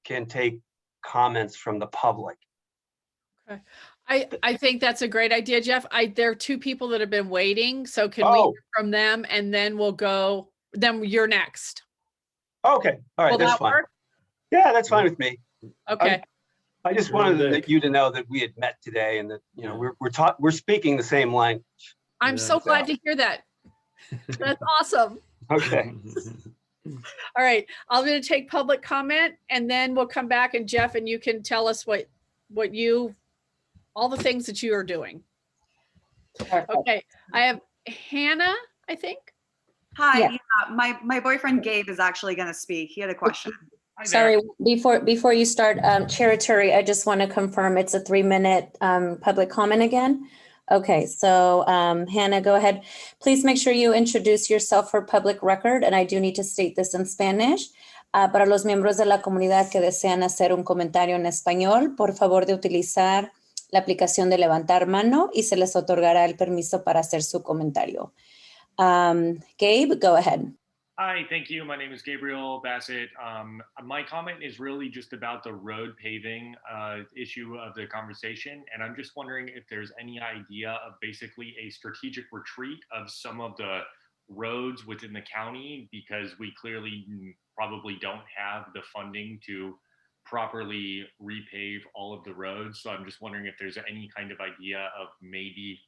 can take comments from the public. Okay. I think that's a great idea, Jeff. There are 2 people that have been waiting. So can we hear from them, and then we'll go, then you're next. Okay, all right, that's fine. Work? Yeah, that's fine with me. Okay. I just wanted you to know that we had met today, and that we're speaking the same language. I'm so glad to hear that. That's awesome. Okay. All right, I'm going to take public comment, and then we'll come back, and Jeff, and you can tell us all the things that you are doing. Okay, I have Hannah, I think. Hi, yeah, my boyfriend Gabe is actually going to speak. He had a question. Sorry, before you start, Chair Iturri, I just want to confirm it's a 3-minute public comment again. Okay, so Hannah, go ahead. Please make sure you introduce yourself for public record, and I do need to state this in Spanish. Para los miembros de la comunidad que desean hacer un comentario en español, por favor de utilizar la aplicación de levantar mano y se les otorgará el permiso para hacer su comentario. Gabe, go ahead. Hi, thank you. My name is Gabriel Bassett. My comment is really just about the road paving issue of the conversation. And I'm just wondering if there's any idea of basically a strategic retreat of some of the roads within the county, because we clearly probably don't have the funding to properly repave all of the roads. So I'm just wondering if there's any kind of idea of maybe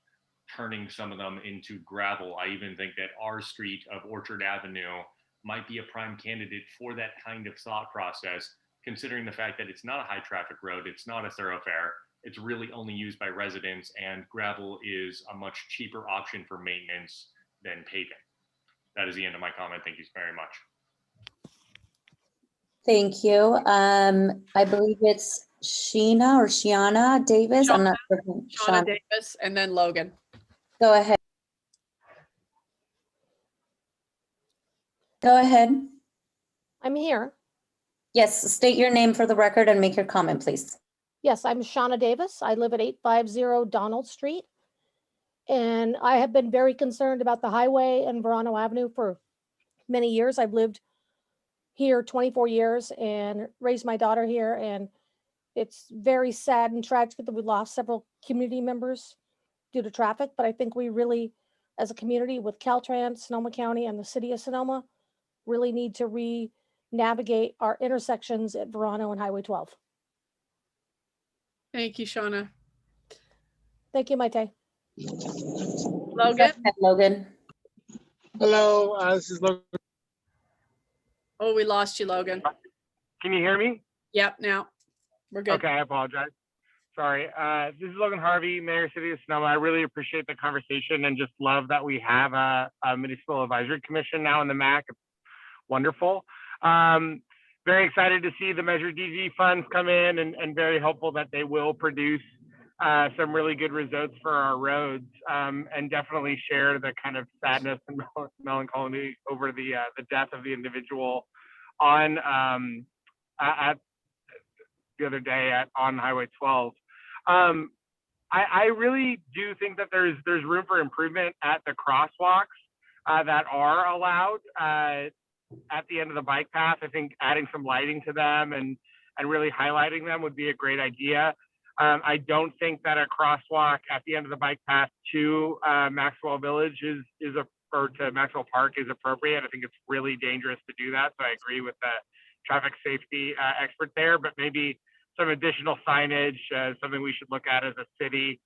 turning some of them into gravel. I even think that our street of Orchard Avenue might be a prime candidate for that kind of thought process, considering the fact that it's not a high traffic road, it's not a thoroughfare, it's really only used by residents, and gravel is a much cheaper option for maintenance than paving. That is the end of my comment. Thank you very much. Thank you. I believe it's Shiana Davis. I'm not sure. Shauna Davis, and then Logan. Go ahead. Go ahead. I'm here. Yes, state your name for the record and make your comment, please. Yes, I'm Shauna Davis. I live at 850 Donald Street. And I have been very concerned about the highway and Verano Avenue for many years. I've lived here 24 years and raised my daughter here. And it's very sad and tragic that we lost several community members due to traffic. But I think we really, as a community with CalTrans, Sonoma County, and the city of Sonoma, really need to re-navigate our intersections at Verano and Highway 12. Thank you, Shauna. Thank you, Maite. Logan? Go ahead, Logan. Hello, this is Logan. Oh, we lost you, Logan. Can you hear me? Yep, now we're good. Okay, I apologize. Sorry. This is Logan Harvey, Mayor, City of Sonoma. I really appreciate the conversation and just love that we have a Municipal Advisory Commission now in the MAC. It's wonderful. Very excited to see the Measure DG funds come in and very hopeful that they will produce some really good results for our roads, and definitely share the kind of sadness and melancholy over the death of the individual on at the other day on Highway 12. I really do think that there's room for improvement at the crosswalks that are allowed at the end of the bike path. I think adding some lighting to them and really highlighting them would be a great idea. I don't think that a crosswalk at the end of the bike path to Maxwell Village or to Maxwell Park is appropriate. I think it's really dangerous to do that. So I agree with the traffic safety expert there, but maybe some additional signage, something we should look at as a city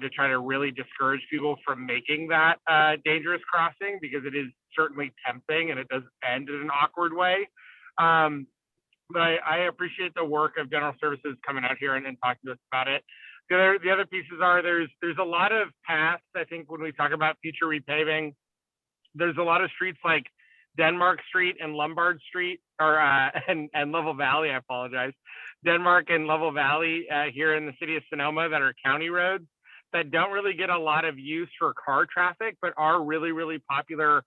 to try to really discourage people from making that dangerous crossing, because it is certainly tempting and it does end in an awkward way. But I appreciate the work of General Services coming out here and talking to us about it. The other pieces are there's a lot of paths. I think when we talk about future repaving, there's a lot of streets like Denmark Street and Lombard Street, or and Level Valley. I apologize, Denmark and Level Valley here in the city of Sonoma that are county roads that don't really get a lot of use for car traffic, but are really popular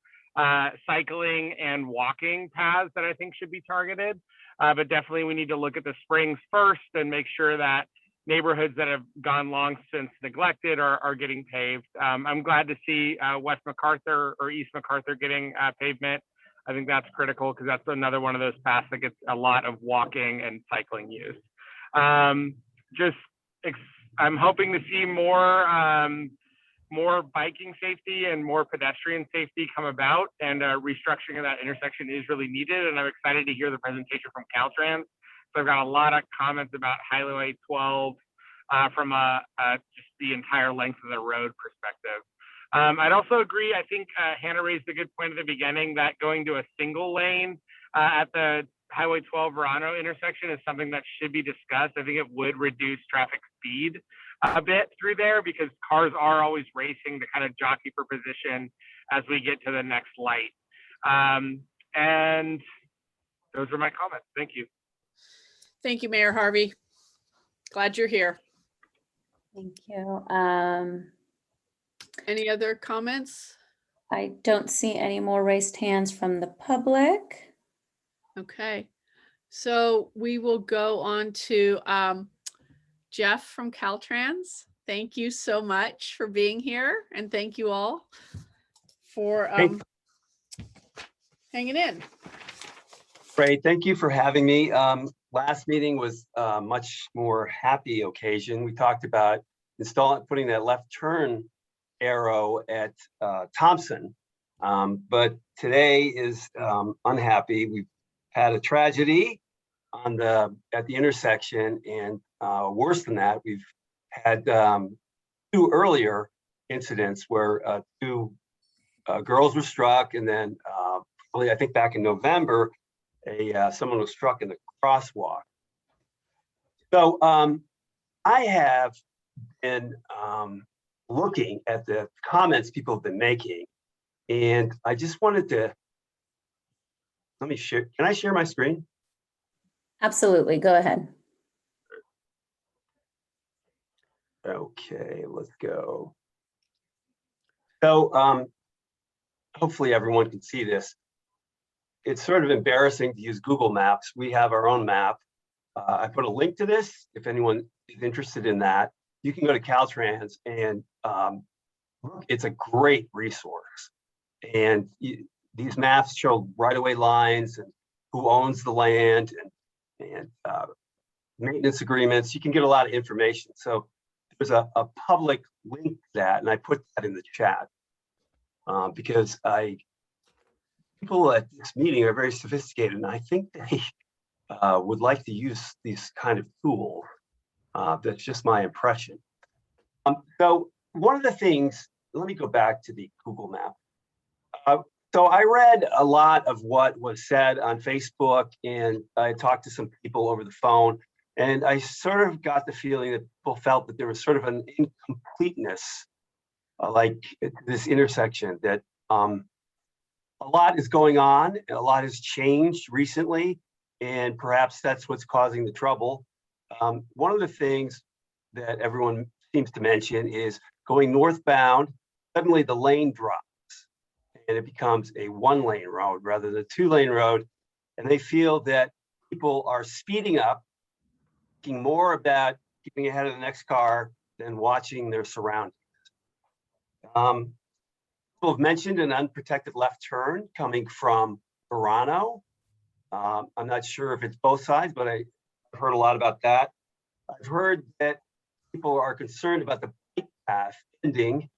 cycling and walking paths that I think should be targeted. But definitely we need to look at the springs first and make sure that neighborhoods that have gone long since neglected are getting paved. I'm glad to see West MacArthur or East MacArthur getting pavement. I think that's critical because that's another one of those paths that gets a lot of walking and cycling use. I'm hoping to see more biking safety and more pedestrian safety come about, and restructuring of that intersection is really needed. And I'm excited to hear the presentation from CalTrans. So I've got a lot of comments about Highway 12 from just the entire length of the road perspective. I'd also agree, I think Hannah raised a good point at the beginning that going to a single lane at the Highway 12 Verano intersection is something that should be discussed. I think it would reduce traffic speed a bit through there because cars are always racing to kind of jockey for position as we get to the next light. And those are my comments. Thank you. Thank you, Mayor Harvey. Glad you're here. Thank you. Any other comments? I don't see any more raised hands from the public. Okay, so we will go on to Jeff from CalTrans. Thank you so much for being here, and thank you all for hanging in. Great, thank you for having me. Last meeting was a much more happy occasion. We talked about putting that left turn arrow at Thompson, but today is unhappy. We've had a tragedy at the intersection, and worse than that, we've had 2 earlier incidents where 2 girls were struck, and then probably I think back in November, someone was struck in the crosswalk. So I have been looking at the comments people have been making, and I just wanted to let me share. Can I share my screen? Absolutely, go ahead. Okay, let's go. So hopefully everyone can see this. It's sort of embarrassing to use Google Maps. We have our own map. I put a link to this. If anyone is interested in that, you can go to CalTrans, and it's a great resource. And these maps show right-of-way lines and who owns the land and maintenance agreements. You can get a lot of information. So there's a public link to that, and I put that in the chat because people at this meeting are very sophisticated, and I think they would like to use these kind of tools. That's just my impression. So one of the things, let me go back to the Google map. So I read a lot of what was said on Facebook, and I talked to some people over the phone, and I sort of got the feeling that people felt that there was sort of an incompleteness, like this intersection, that a lot is going on, and a lot has changed recently, and perhaps that's what's causing the trouble. One of the things that everyone seems to mention is going northbound, suddenly the lane drops and it becomes a 1-lane road rather than a 2-lane road. And they feel that people are speeding up, thinking more about keeping ahead of the next car than watching their surroundings. People have mentioned an unprotected left turn coming from Verano. I'm not sure if it's both sides, but I've heard a lot about that. I've heard that people are concerned about the bike path ending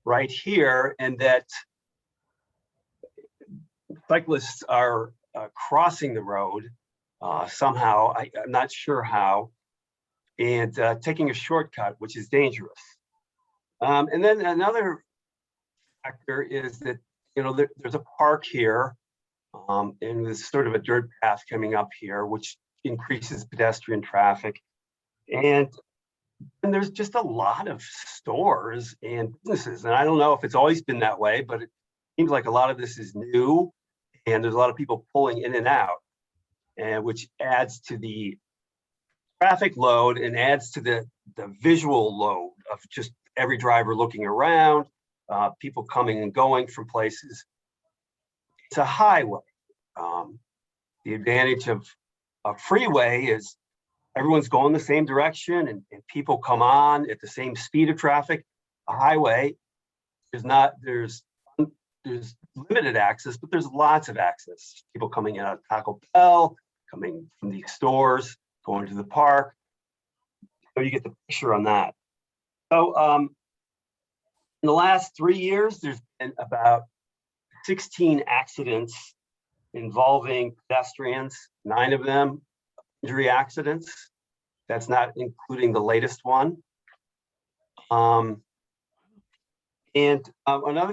right here, and that cyclists are crossing the road somehow. I'm not sure how, and taking a shortcut, which is dangerous. And then another factor is that, you know, there's a park here, and there's sort of a dirt path coming up here, which increases pedestrian traffic. And there's just a lot of stores and businesses. And I don't know if it's always been that way, but it seems like a lot of this is new, and there's a lot of people pulling in and out, and which adds to the traffic load and adds to the visual load of just every driver looking around, people coming and going from places. It's a highway. The advantage of a freeway is everyone's going the same direction, and people come on at the same speed of traffic. A highway, there's limited access, but there's lots of access. People coming in out of Taco Bell, coming from the stores, going to the park. So you get the picture on that. So in the last 3 years, there's been about 16 accidents involving pedestrians, 9 of them injury accidents. That's not including the latest one. Another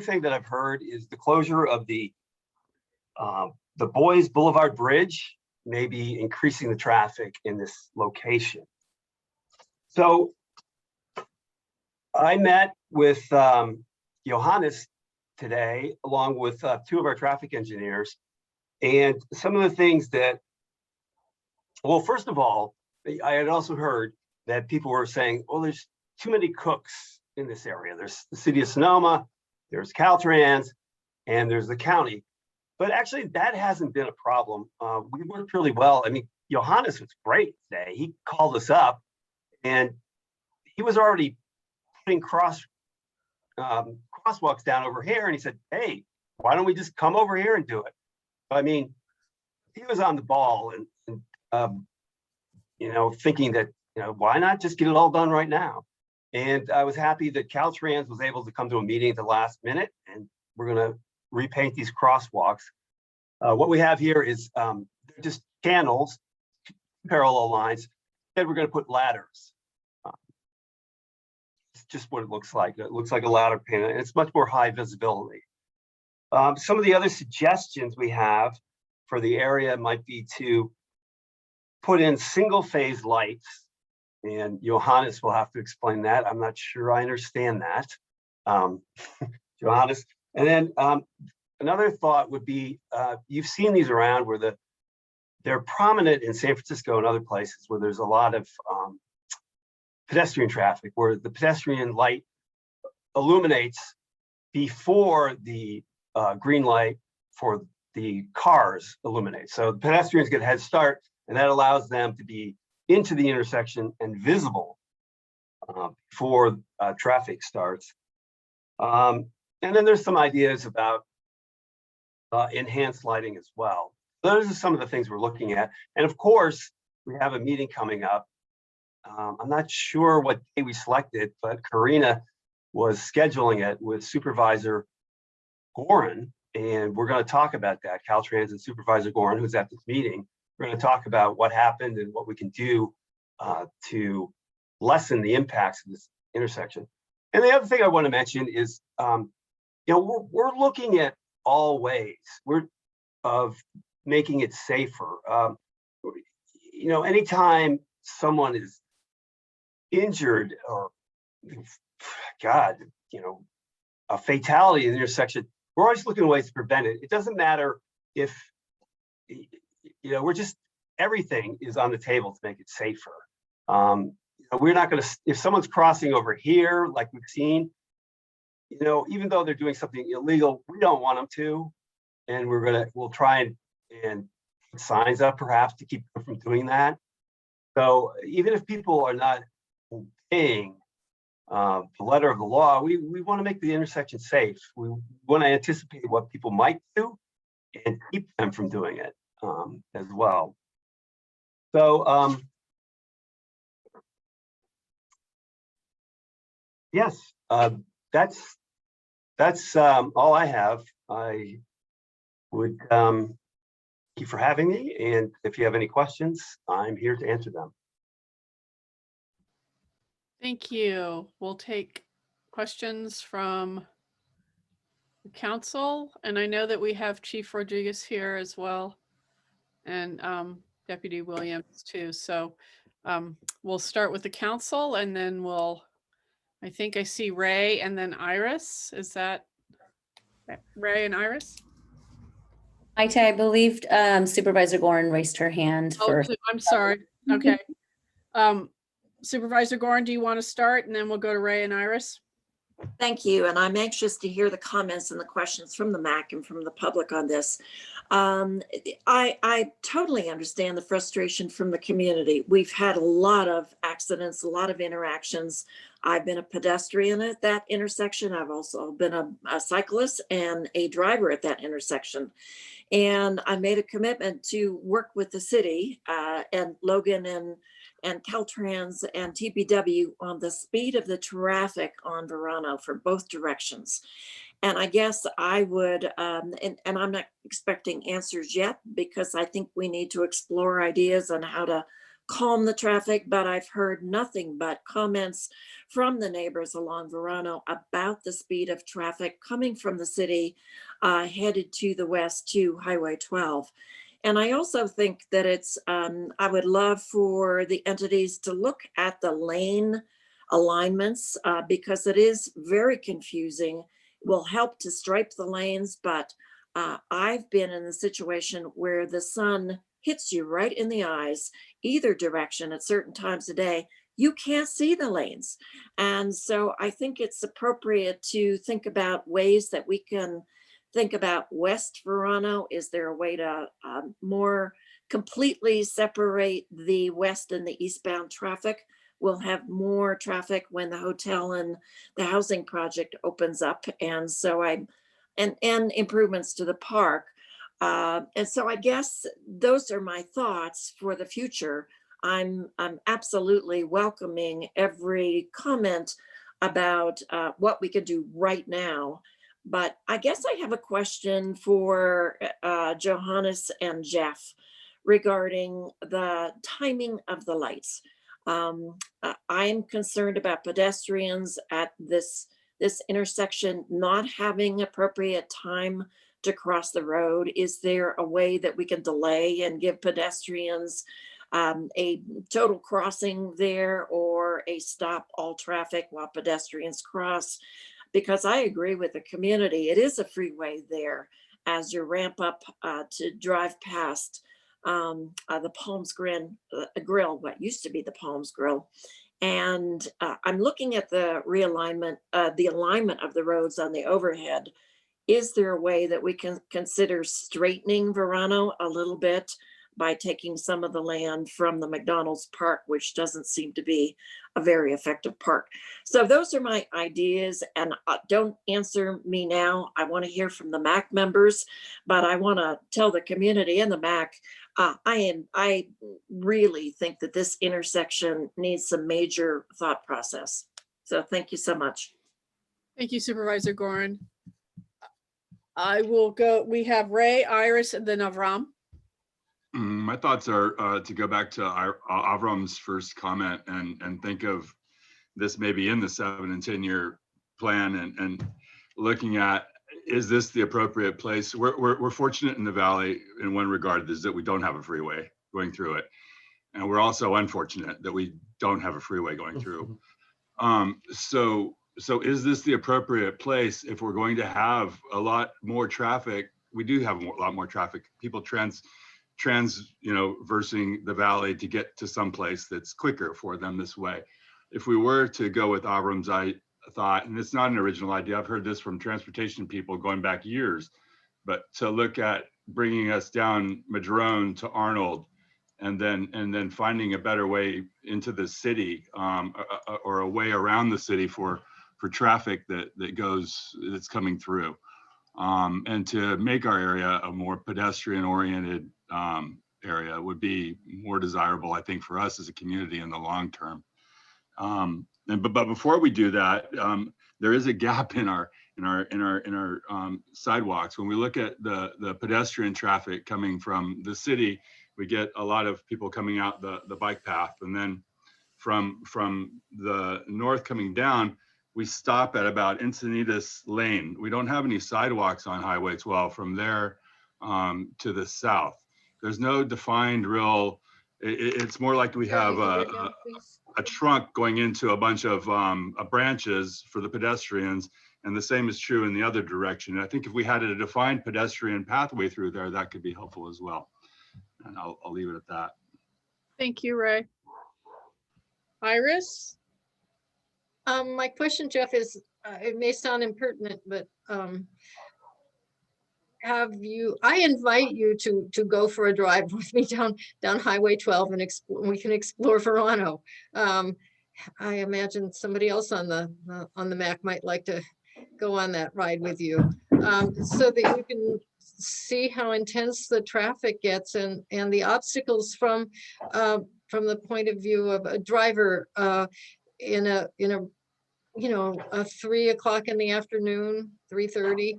thing that I've heard is the closure of the Boys Boulevard Bridge may be increasing the traffic in this location. So I met with Johannes today, along with 2 of our traffic engineers, and some of the things that, well, first of all, I had also heard that people were saying, well, there's too many cooks in this area. There's the city of Sonoma, there's CalTrans, and there's the county. But actually, that hasn't been a problem. We worked really well. I mean, Johannes was great today. He called us up, and he was already putting crosswalks down over here, and he said, hey, why don't we just come over here and do it? I mean, he was on the ball, and you know, thinking that, you know, why not just get it all done right now? And I was happy that CalTrans was able to come to a meeting at the last minute, and we're going to repaint these crosswalks. What we have here is just channels, parallel lines. Instead, we're going to put ladders. It's just what it looks like. It looks like a ladder paint, and it's much more high visibility. Some of the other suggestions we have for the area might be to put in single phase lights, and Johannes will have to explain that. I'm not sure I understand that, Johannes. And then another thought would be, you've seen these around where they're prominent in San Francisco and other places where there's a lot of pedestrian traffic, where the pedestrian light illuminates before the green light for the cars illuminate. So the pedestrians get a head start, and that allows them to be into the intersection and visible before traffic starts. And then there's some ideas about enhanced lighting as well. Those are some of the things we're looking at. And of course, we have a meeting coming up. I'm not sure what day we selected, but Karina was scheduling it with Supervisor Gorin, and we're going to talk about that. CalTrans and Supervisor Gorin, who's at this meeting, we're going to talk about what happened and what we can do to lessen the impacts of this intersection. And the other thing I want to mention is, you know, we're looking at all ways of making it safer. You know, anytime someone is injured or, God, you know, a fatality in the intersection, we're always looking at ways to prevent it. It doesn't matter if, you know, everything is on the table to make it safer. We're not going to, if someone's crossing over here, like we've seen, you know, even though they're doing something illegal, we don't want them to. And we'll try and put signs up perhaps to keep them from doing that. So even if people are not obeying the letter of the law, we want to make the intersection safe. We want to anticipate what people might do and keep them from doing it as well. So yes, that's all I have. I would thank you for having me, and if you have any questions, I'm here to answer them. Thank you. We'll take questions from the council, and I know that we have Chief Rodriguez here as well, and Deputy Williams too. So we'll start with the council, and then I think I see Ray and then Iris. Is that Ray and Iris? I believe Supervisor Gorin raised her hand first. I'm sorry. Okay. Supervisor Gorin, do you want to start, and then we'll go to Ray and Iris? Thank you. And I'm anxious to hear the comments and the questions from the MAC and from the public on this. I totally understand the frustration from the community. We've had a lot of accidents, a lot of interactions. I've been a pedestrian at that intersection. I've also been a cyclist and a driver at that intersection. And I made a commitment to work with the city and Logan and CalTrans and TPW on the speed of the traffic on Verano for both directions. And I guess I would, and I'm not expecting answers yet, because I think we need to explore ideas on how to calm the traffic, but I've heard nothing but comments from the neighbors along Verano about the speed of traffic coming from the city headed to the west to Highway 12. And I also think that it's, I would love for the entities to look at the lane alignments because it is very confusing. It will help to stripe the lanes, but I've been in the situation where the sun hits you right in the eyes, either direction at certain times of day. You can't see the lanes. And so I think it's appropriate to think about ways that we can think about West Verano. Is there a way to more completely separate the west and the eastbound traffic? We'll have more traffic when the hotel and the housing project opens up. And so and improvements to the park. And so I guess those are my thoughts for the future. I'm absolutely welcoming every comment about what we could do right now. But I guess I have a question for Johannes and Jeff regarding the timing of the lights. I'm concerned about pedestrians at this intersection not having appropriate time to cross the road. Is there a way that we can delay and give pedestrians a total crossing there, or a stop all traffic while pedestrians cross? Because I agree with the community, it is a freeway there as you ramp up to drive past the Palms Grill, what used to be the Palms Grill. And I'm looking at the realignment, the alignment of the roads on the overhead. Is there a way that we can consider straightening Verano a little bit by taking some of the land from the McDonald's park, which doesn't seem to be a very effective park? So those are my ideas, and don't answer me now. I want to hear from the MAC members, but I want to tell the community and the MAC, I really think that this intersection needs some major thought process. So thank you so much. Thank you, Supervisor Gorin. I will go, we have Ray, Iris, and then Avram. My thoughts are to go back to Avram's first comment and think of this maybe in the 7 and 10 year plan and looking at, is this the appropriate place? We're fortunate in the Valley in one regard, is that we don't have a freeway going through it. And we're also unfortunate that we don't have a freeway going through. So is this the appropriate place if we're going to have a lot more traffic? We do have a lot more traffic, people versing the Valley to get to some place that's quicker for them this way. If we were to go with Abram's thought, and it's not an original idea, I've heard this from transportation people going back years, but to look at bringing us down Madrone to Arnold, and then finding a better way into the city, or a way around the city for traffic that's coming through, and to make our area a more pedestrian oriented area would be more desirable, I think, for us as a community in the long term. But before we do that, there is a gap in our sidewalks. When we look at the pedestrian traffic coming from the city, we get a lot of people coming out the bike path, and then from the north coming down, we stop at about Encinitas Lane. We don't have any sidewalks on Highway 12 from there to the south. There's no defined real. It's more like we have a trunk going into a bunch of branches for the pedestrians, and the same is true in the other direction. I think if we had a defined pedestrian pathway through there, that could be helpful as well. And I'll leave it at that. Thank you, Ray. Iris? My question, Jeff, is it may sound impertinent, but I invite you to go for a drive with me down Highway 12 and we can explore Verano. I imagine somebody else on the MAC might like to go on that ride with you, so that you can see how intense the traffic gets and the obstacles from the point of view of a driver in a 3 o'clock in the afternoon, 3:30.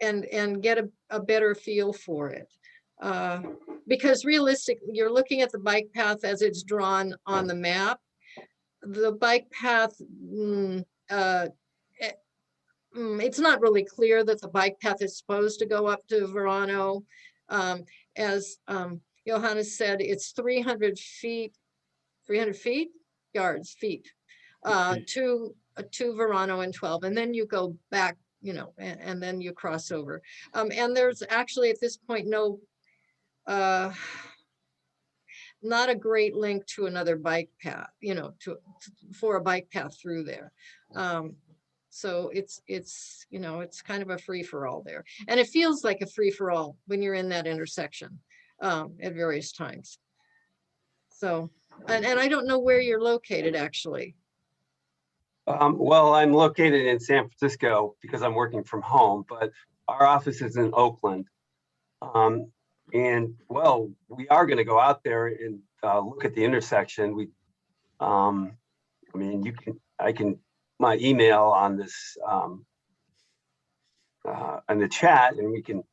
And get a better feel for it. Because realistically, you're looking at the bike path as it's drawn on the map. The bike path, it's not really clear that the bike path is supposed to go up to Verano. As Johannes said, it's 300 feet, yards, feet, to Verano and 12. And then you go back, and then you cross over. And there's actually at this point not a great link to another bike path, for a bike path through there. So it's kind of a free for all there. And it feels like a free for all when you're in that intersection at various times. So, and I don't know where you're located actually. Well, I'm located in San Francisco because I'm working from home, but our office is in Oakland. And well, we are going to go out there and look at the intersection. I can my email on this on the chat, and we can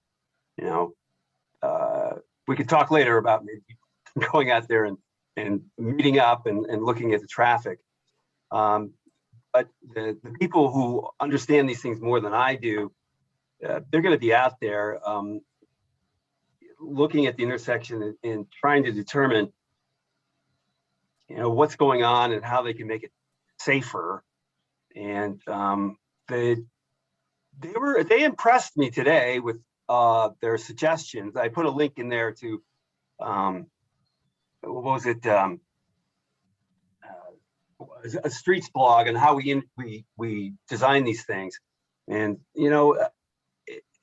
talk later about maybe going out there and meeting up and looking at the traffic. But the people who understand these things more than I do, they're going to be out there looking at the intersection and trying to determine, what's going on and how they can make it safer. And they impressed me today with their suggestions. I put a link in there to what was it? A streets blog and how we design these things, and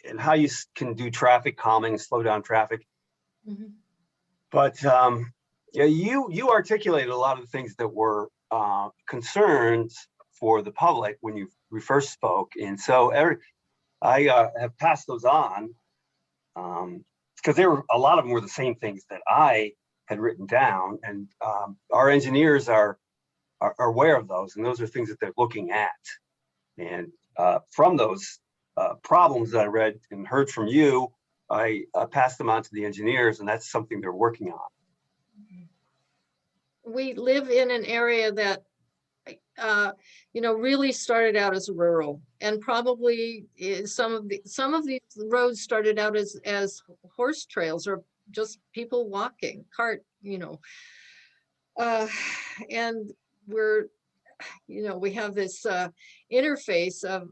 and how you can do traffic calming, slow down traffic. Mm-hmm. But you articulated a lot of the things that were concerns for the public when we first spoke, and so I have passed those on because a lot of them were the same things that I had written down, and our engineers are aware of those, and those are things that they're looking at. And from those problems that I read and heard from you, I passed them on to the engineers, and that's something they're working on. We live in an area that you know, really started out as rural, and probably some of these roads started out as horse trails or just people walking, cart, you know. And we're, you know, we have this interface of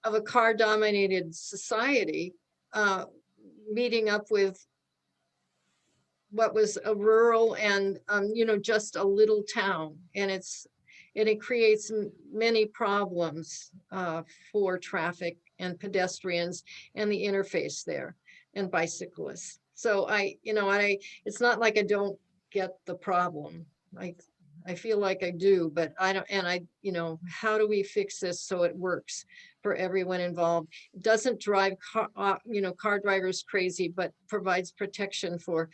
a car-dominated society meeting up with what was a rural and you know, just a little town, and it creates many problems for traffic and pedestrians and the interface there and bicyclists. So it's not like I don't get the problem. I feel like I do, but I don't, and you know, how do we fix this so it works for everyone involved? It doesn't drive car drivers crazy, but provides protection for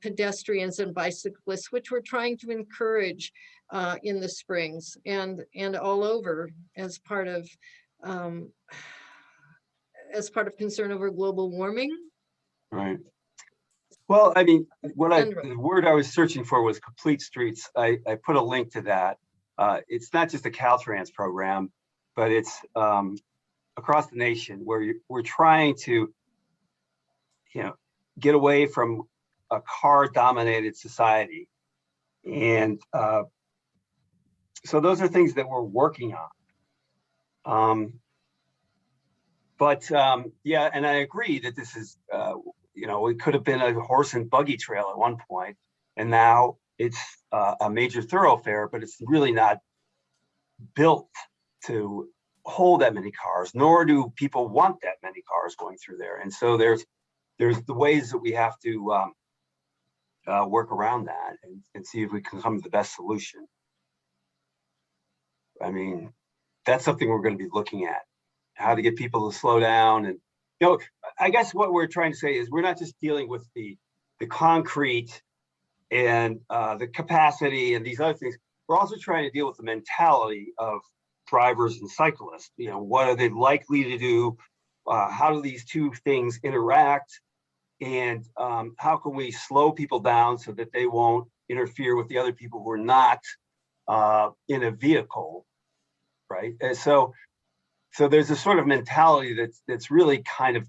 pedestrians and bicyclists, which we're trying to encourage in the Springs and all over as part of concern over global warming. Right. Well, I mean, the word I was searching for was complete streets. I put a link to that. It's not just a CalTrans program, but it's across the nation where we're trying to, you know, get away from a car-dominated society. And so those are things that we're working on. Yeah, and I agree that this is, you know, it could have been a horse and buggy trail at one point, and now it's a major thoroughfare, but it's really not built to hold that many cars, nor do people want that many cars going through there. And so there's the ways that we have to work around that and see if we can come to the best solution. I mean, that's something we're going to be looking at, how to get people to slow down. And, you know, I guess what we're trying to say is we're not just dealing with the concrete and the capacity and these other things. We're also trying to deal with the mentality of drivers and cyclists. You know, what are they likely to do? How do these two things interact? And how can we slow people down so that they won't interfere with the other people who are not in a vehicle, right? And so there's a sort of mentality that's really kind of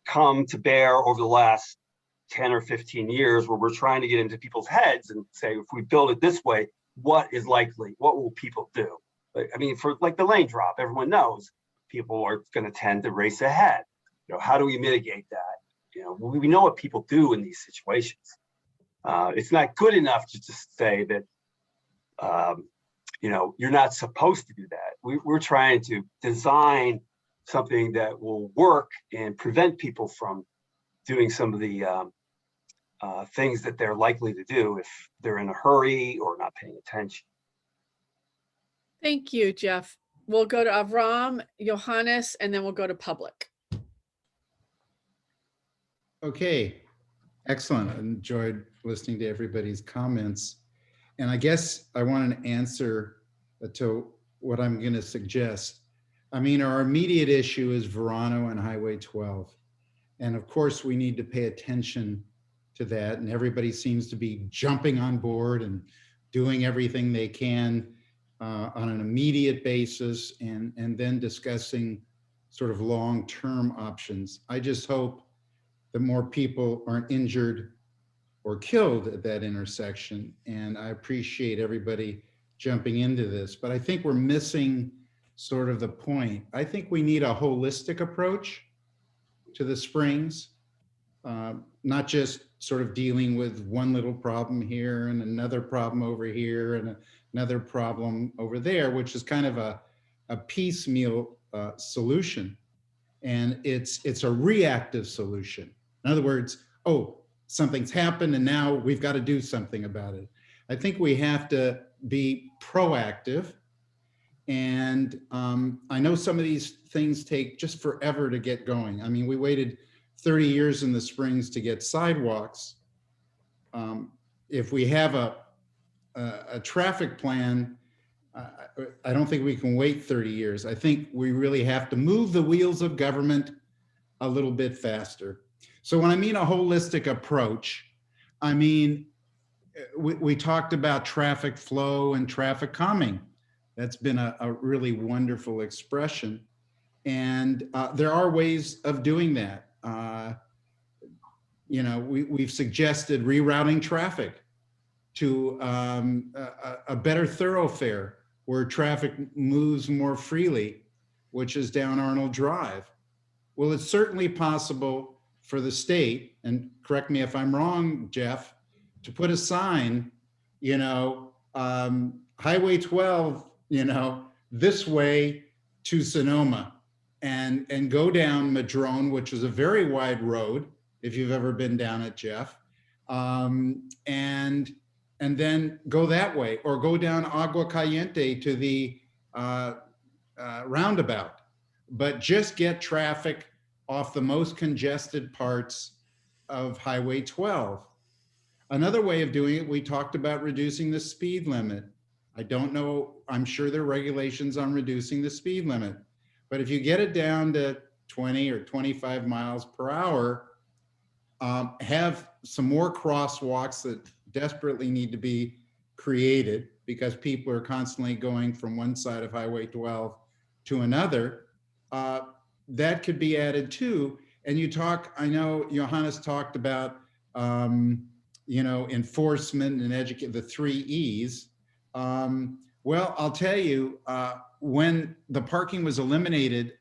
come to bear over the last 10 or 15 years, where we're trying to get into people's heads and say, if we build it this way, what is likely? What will people do? I mean, for like the lane drop, everyone knows people are going to tend to race ahead. You know, how do we mitigate that? You know, we know what people do in these situations. It's not good enough to just say that, you know, you're not supposed to do that. We're trying to design something that will work and prevent people from doing some of the things that they're likely to do if they're in a hurry or not paying attention. Thank you, Jeff. We'll go to Avram, Johannes, and then we'll go to public. Okay, excellent. I enjoyed listening to everybody's comments. And I guess I want an answer to what I'm going to suggest. I mean, our immediate issue is Verano and Highway 12. And of course, we need to pay attention to that. And everybody seems to be jumping on board and doing everything they can on an immediate basis, and then discussing sort of long-term options. I just hope that more people aren't injured or killed at that intersection. And I appreciate everybody jumping into this, but I think we're missing sort of the point. I think we need a holistic approach to the Springs, not just sort of dealing with one little problem here and another problem over here and another problem over there, which is kind of a piecemeal solution. And it's a reactive solution. In other words, oh, something's happened and now we've got to do something about it. I think we have to be proactive. And I know some of these things take just forever to get going. I mean, we waited 30 years in the Springs to get sidewalks. If we have a traffic plan, I don't think we can wait 30 years. I think we really have to move the wheels of government a little bit faster. So when I mean a holistic approach, I mean, we talked about traffic flow and traffic calming. That's been a really wonderful expression. And there are ways of doing that. You know, we've suggested rerouting traffic to a better thoroughfare where traffic moves more freely, which is down Arnold Drive. Well, it's certainly possible for the state, and correct me if I'm wrong, Jeff, to put a sign, you know, Highway 12, you know, this way to Sonoma, and go down Madrone, which is a very wide road, if you've ever been down it, Jeff, and then go that way, or go down Agua Caliente to the roundabout, but just get traffic off the most congested parts of Highway 12. Another way of doing it, we talked about reducing the speed limit. I don't know, I'm sure there are regulations on reducing the speed limit, but if you get it down to 20 or 25 miles per hour, have some more crosswalks that desperately need to be created because people are constantly going from one side of Highway 12 to another. That could be added too. And you talk, I know Johannes talked about, you know, enforcement and educate, the 3 E's. Well, I'll tell you, when the parking was eliminated,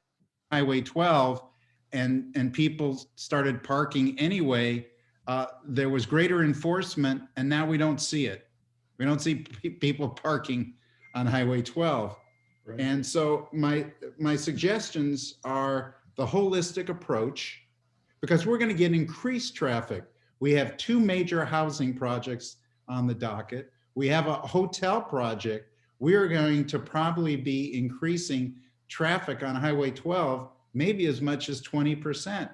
Highway 12, and people started parking anyway, there was greater enforcement, and now we don't see it. We don't see people parking on Highway 12. Right. And so my suggestions are the holistic approach, because we're going to get increased traffic. We have 2 major housing projects on the docket. We have a hotel project. We are going to probably be increasing traffic on Highway 12, maybe as much as 20%,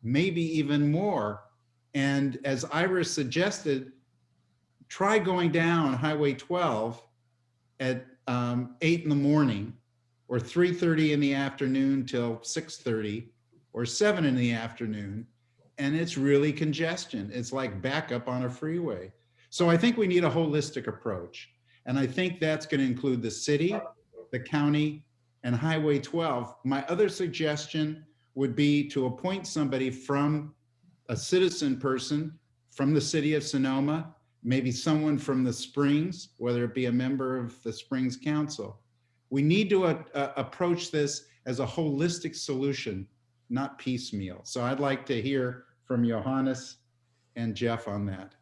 maybe even more. And as Iris suggested, try going down Highway 12 at 8 in the morning, or 3:30 in the afternoon till 6:30, or 7 in the afternoon, and it's really congestion. It's like backup on a freeway. So I think we need a holistic approach. And I think that's going to include the city, the county, and Highway 12. My other suggestion would be to appoint somebody from a citizen person from the city of Sonoma, maybe someone from the Springs, whether it be a member of the Springs Council. We need to approach this as a holistic solution, not piecemeal. So I'd like to hear from Johannes and Jeff on that.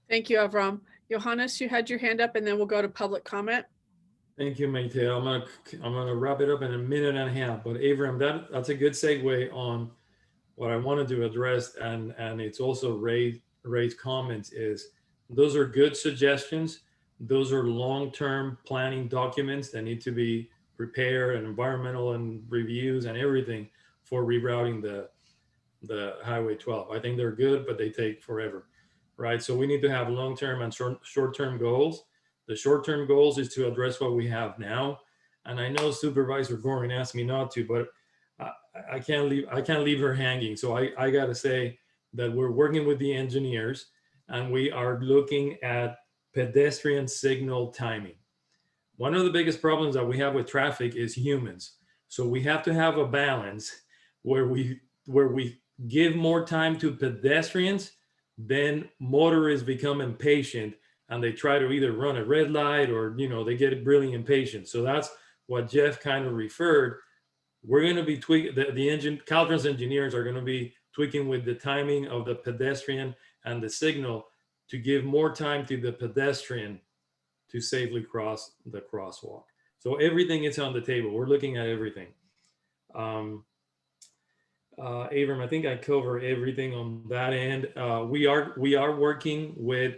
Thank you, Avram. Johannes, you had your hand up, and then we'll go to public comment. Thank you, Mayte. I'm gonna wrap it up in a minute and a half. But Avram, that's a good segue on what I wanted to address, and it's also raised comments. Is those are good suggestions. Those are long-term planning documents that need to be prepared, and environmental and reviews and everything for rerouting the Highway 12. I think they're good, but they take forever, right? So we need to have long-term and short-term goals. The short-term goals is to address what we have now. And I know Supervisor Gorin asked me not to, but I can't leave her hanging. So I got to say that we're working with the engineers, and we are looking at pedestrian signal timing. One of the biggest problems that we have with traffic is humans. So we have to have a balance where we give more time to pedestrians, then motorists become impatient and they try to either run a red light or, you know, they get really impatient. So that's what Jeff kind of referred. We're going to be tweaking, CalTrans engineers are going to be tweaking with the timing of the pedestrian and the signal to give more time to the pedestrian to safely cross the crosswalk. So everything is on the table. We're looking at everything. Avram, I think I cover everything on that end. We are working with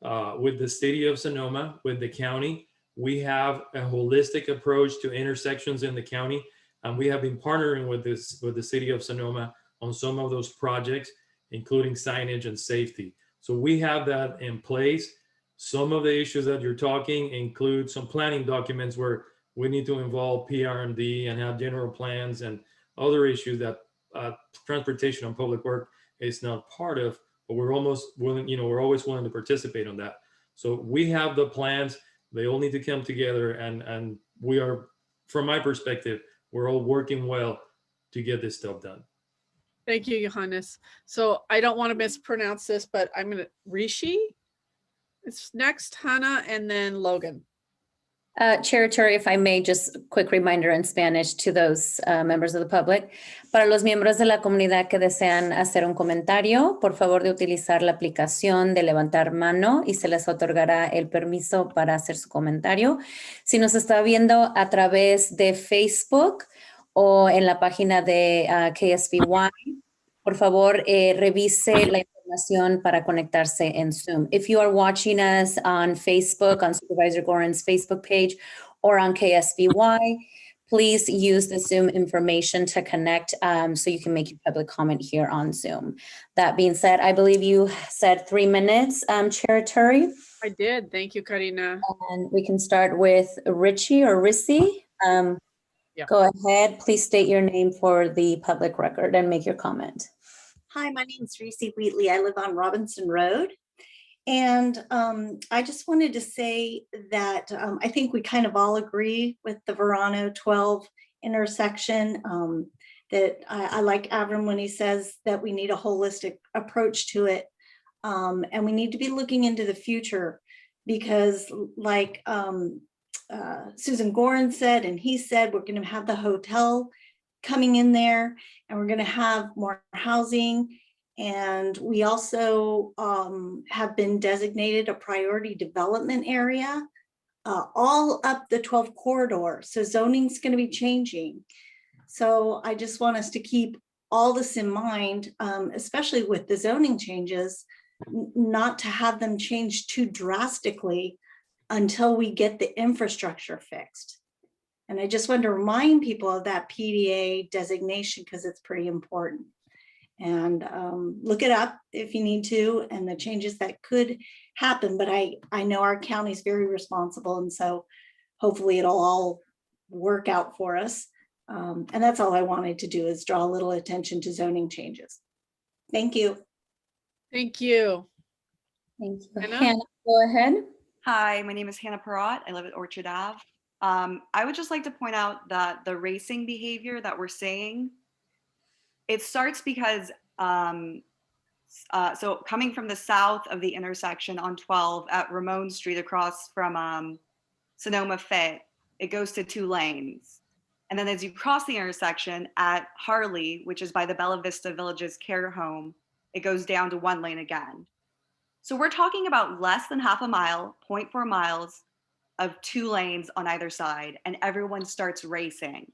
the city of Sonoma, with the county. We have a holistic approach to intersections in the county, and we have been partnering with the city of Sonoma on some of those projects, including signage and safety. So we have that in place. Some of the issues that you're talking include some planning documents where we need to involve PRMD and have general plans and other issues that transportation and public work is not part of, but we're almost willing, we're always willing to participate on that. So we have the plans, they all need to come together, and we are, from my perspective, we're all working well to get this stuff done. Thank you, Johannes. So I don't want to mispronounce this, but I'm going to Rishi. It's next, Hannah, and then Logan. Chair Iturri, if I may, just a quick reminder in Spanish to those members of the public. Para los miembros de la comunidad que desean hacer un comentario, por favor de utilizar la aplicación de levantar mano y se les otorgará el permiso para hacer su comentario. Si nos está viendo a través de Facebook o en la página de KSVY, por favor revise la información para conectarse en Zoom. If you are watching us on Facebook, on Supervisor Gorin's Facebook page, or on KSVY, please use the Zoom information to connect so you can make your public comment here on Zoom. That being said, I believe you said 3 minutes, Chair Iturri. I did. Thank you, Karina. And we can start with Richie or Rissi. Yeah. Go ahead. Please state your name for the public record and make your comment. Hi, my name is Reese Wheatley. I live on Robinson Road. And I just wanted to say that I think we kind of all agree with the Verano 12 intersection, that I like Avram when he says that we need a holistic approach to it. And we need to be looking into the future because like Susan Gorin said, and he said, we're going to have the hotel coming in there and we're going to have more housing. And we also have been designated a priority development area all up the 12 corridor. So zoning's going to be changing. So I just want us to keep all this in mind, especially with the zoning changes, not to have them change too drastically until we get the infrastructure fixed. And I just want to remind people of that PDA designation because it's pretty important. And look it up if you need to, and the changes that could happen. But I know our county is very responsible, and so hopefully it'll all work out for us. And that's all I wanted to do is draw a little attention to zoning changes. Thank you. Thank you. Thank you. Hannah? Hannah, go ahead. Hi, my name is Hannah Perrott. I live at Orchard Ave. I would just like to point out that the racing behavior that we're seeing, it starts because, so coming from the south of the intersection on 12 at Ramon Street across from Sonoma Fit, it goes to 2 lanes. And then as you cross the intersection at Harley, which is by the Bella Vista Villages care home, it goes down to 1 lane again. So we're talking about less than half a mile, 0.4 miles of 2 lanes on either side, and everyone starts racing.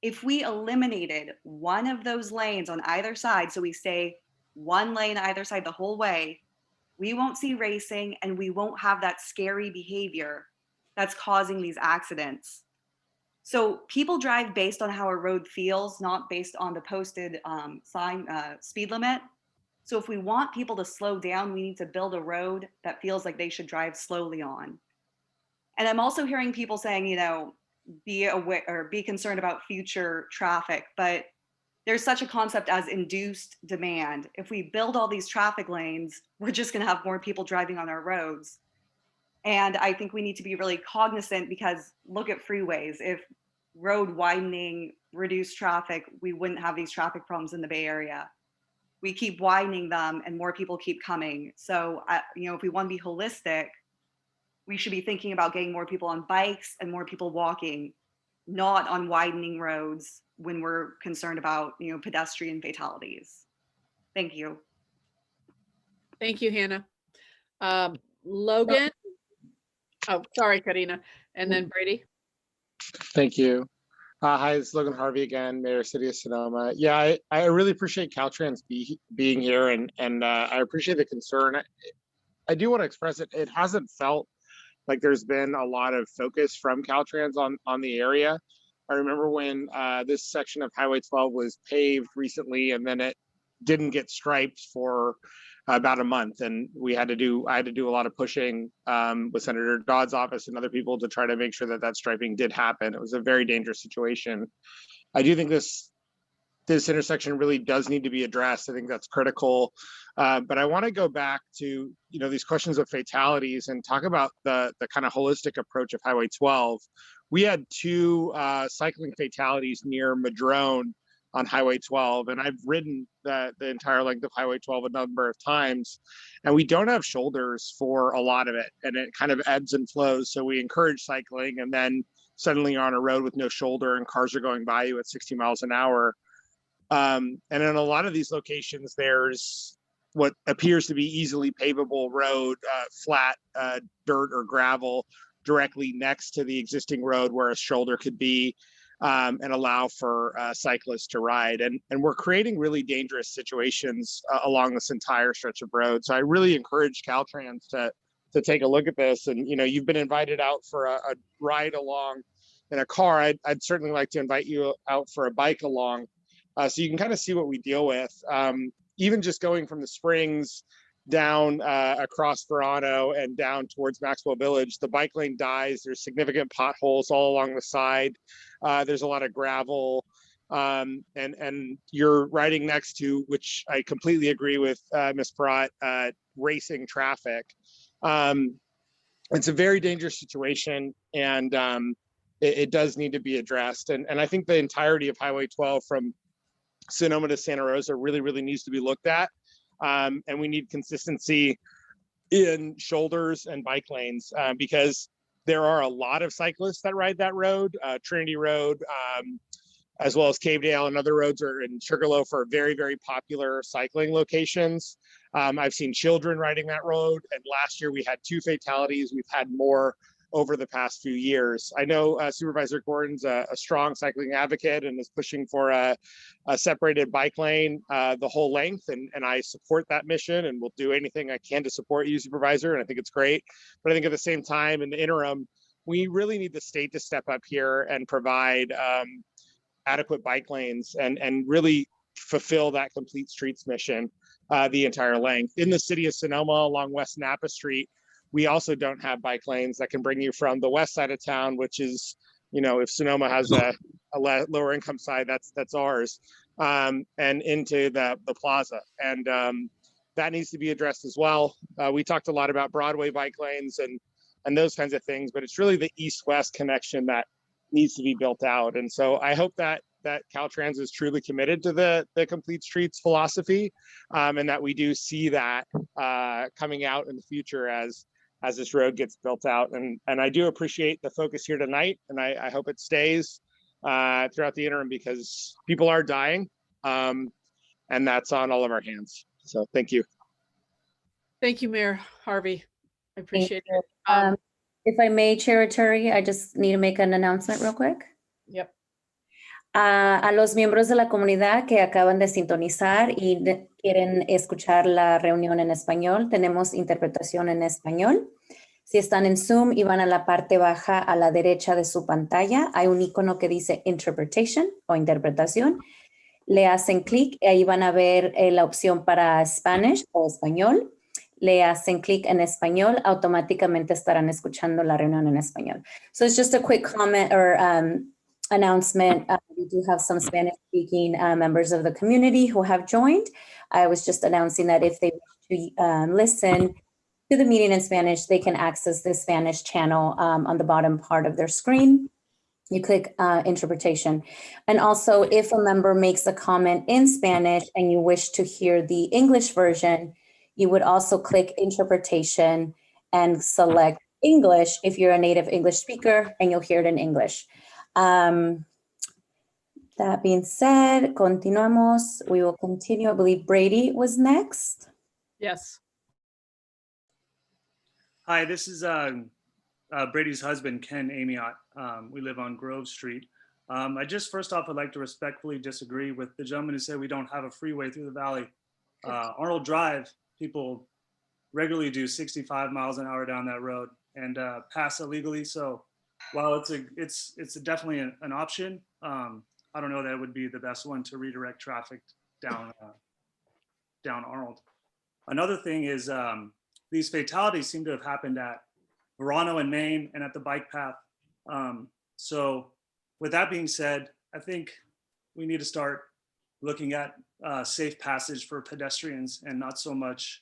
If we eliminated one of those lanes on either side, so we stay 1 lane either side the whole way, we won't see racing and we won't have that scary behavior that's causing these accidents. So people drive based on how a road feels, not based on the posted speed limit. So if we want people to slow down, we need to build a road that feels like they should drive slowly on. And I'm also hearing people saying, you know, be aware or be concerned about future traffic, but there's such a concept as induced demand. If we build all these traffic lanes, we're just going to have more people driving on our roads. And I think we need to be really cognizant because look at freeways. If road widening reduced traffic, we wouldn't have these traffic problems in the Bay Area. We keep widening them and more people keep coming. So, you know, if we want to be holistic, we should be thinking about getting more people on bikes and more people walking, not on widening roads when we're concerned about, you know, pedestrian fatalities. Thank you. Thank you, Hannah. Logan. Oh, sorry, Karina. And then Brady. Thank you. Hi, it's Logan Harvey again, Mayor City of Sonoma. Yeah, I really appreciate CalTrans being here and I appreciate the concern. I do want to express it. It hasn't felt like there's been a lot of focus from CalTrans on the area. I remember when this section of Highway 12 was paved recently and then it didn't get striped for about a month, and I had to do a lot of pushing with Senator Dodd's office and other people to try to make sure that striping did happen. It was a very dangerous situation. I do think this this intersection really does need to be addressed. I think that's critical. But I want to go back to, these questions of fatalities and talk about the kind of holistic approach of Highway 12. We had 2 cycling fatalities near Madrone on Highway 12, and I've ridden the entire length of Highway 12 a number of times, and we don't have shoulders for a lot of it, and it kind of ebbs and flows. So we encourage cycling, and then suddenly you're on a road with no shoulder and cars are going by you at 60 miles an hour. And in a lot of these locations, there's what appears to be easily pavable road, flat dirt or gravel directly next to the existing road where a shoulder could be, and allow for cyclists to ride. And we're creating really dangerous situations along this entire stretch of road. So I really encourage Caltrans to take a look at this. And, you've been invited out for a ride along in a car. I'd certainly like to invite you out for a bike along, so you can kind of see what we deal with. Even just going from the Springs down across Verano and down towards Maxwell Village, the bike lane dies. There's significant potholes all along the side. There's a lot of gravel, and you're riding next to, which I completely agree with Ms. Pratt, racing traffic. It's a very dangerous situation, and it does need to be addressed. And I think the entirety of Highway 12 from Sonoma to Santa Rosa really needs to be looked at. And we need consistency in shoulders and bike lanes, because there are a lot of cyclists that ride that road. Trinity Road, as well as Cavedale and other roads are in Sugarloaf are very popular cycling locations. I've seen children riding that road, and last year we had 2 fatalities. We've had more over the past few years. I know Supervisor Gorin's a strong cycling advocate and is pushing for a separated bike lane the whole length, and I support that mission and will do anything I can to support you, Supervisor, and I think it's great. But I think at the same time, in the interim, we really need the state to step up here and provide adequate bike lanes and really fulfill that complete streets mission the entire length. In the city of Sonoma along West Napa Street, we also don't have bike lanes that can bring you from the west side of town, which is, if Sonoma has a lower income side, that's ours, and into the plaza. And that needs to be addressed as well. We talked a lot about Broadway bike lanes and those kinds of things, but it's really the east-west connection that needs to be built out. And so I hope that Caltrans is truly committed to the complete streets philosophy, and that we do see that coming out in the future as this road gets built out. And I do appreciate the focus here tonight, and I hope it stays throughout the interim, because people are dying, and that's on all of our hands. So thank you. Thank you, Mayor Harvey. I appreciate it. If I may, Chair Iturri, I just need to make an announcement real quick. Yep. A los miembros de la comunidad que acaban de sintonizar y quieren escuchar la reunión en español, tenemos interpretación en español. Si están en Zoom y van a la parte baja a la derecha de su pantalla, hay un icono que dice Interpretation o interpretación. Le hacen clic y ahí van a ver la opción para Spanish o español. Le hacen clic en español, automáticamente estarán escuchando la reunión en español. So it's just a quick comment or announcement. We do have some Spanish-speaking members of the community who have joined. I was just announcing that if they wish to listen to the meeting in Spanish, they can access the Spanish channel on the bottom part of their screen. You click interpretation. And also, if a member makes a comment in Spanish and you wish to hear the English version, you would also click interpretation and select English if you're a native English speaker, and you'll hear it in English. That being said, continuamos. We will continue. I believe Brady was next. Yes. Hi, this is Brady's husband, Ken Amiot. We live on Grove Street. First off, I'd like to respectfully disagree with the gentleman who said we don't have a freeway through the valley. Arnold Drive, people regularly do 65 miles an hour down that road and pass illegally. So while it's definitely an option, I don't know that it would be the best one to redirect traffic down Arnold. Another thing is these fatalities seem to have happened at Verano and Main and at the bike path. So with that being said, I think we need to start looking at safe passage for pedestrians and not so much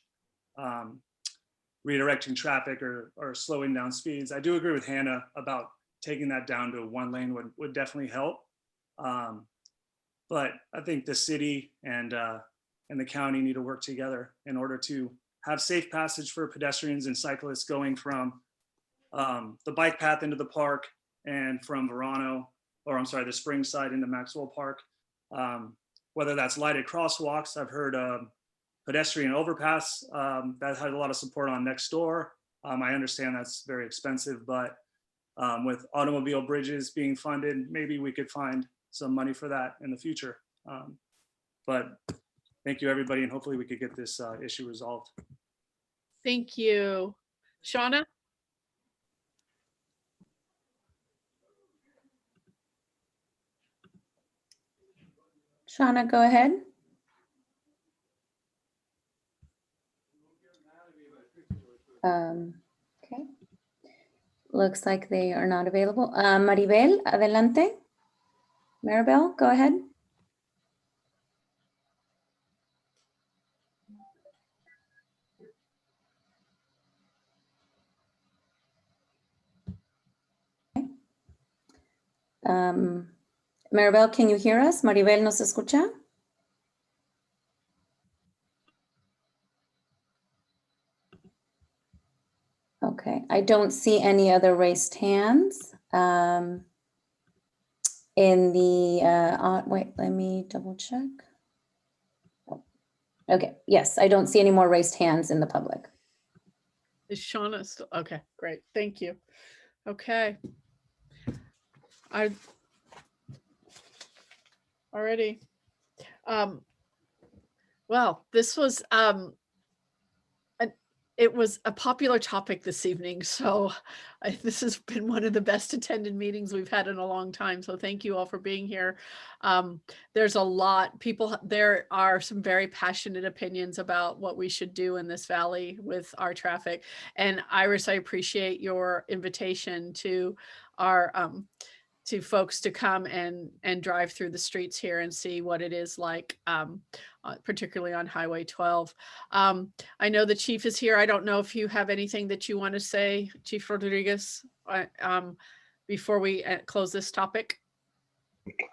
redirecting traffic or slowing down speeds. I do agree with Hannah about taking that down to 1 lane would definitely help. But I think the city and the county need to work together in order to have safe passage for pedestrians and cyclists going from the bike path into the park and from Verano, or I'm sorry, the Spring side into Maxwell Park. Whether that's lighted crosswalks, I've heard pedestrian overpass that had a lot of support on next door. I understand that's very expensive, but with automobile bridges being funded, maybe we could find some money for that in the future. But thank you, everybody, and hopefully we could get this issue resolved. Thank you. Shauna? Shauna, go ahead. Okay. Looks like they are not available. Maribel, adelante. Maribel, go ahead. Maribel, can you hear us? Maribel, ¿nos escucha? Okay, I don't see any other raised hands. In the, wait, let me double check. Okay, yes, I don't see any more raised hands in the public. Is Shauna still? Okay, great. Thank you. Okay. Alrighty. Well, this was it was a popular topic this evening, so this has been one of the best attended meetings we've had in a long time. So thank you all for being here. There's a lot there are some very passionate opinions about what we should do in this valley with our traffic. And Iris, I appreciate your invitation to our to folks to come and drive through the streets here and see what it is like, particularly on Highway 12. I know the chief is here. I don't know if you have anything that you want to say, Chief Rodriguez, before we close this topic.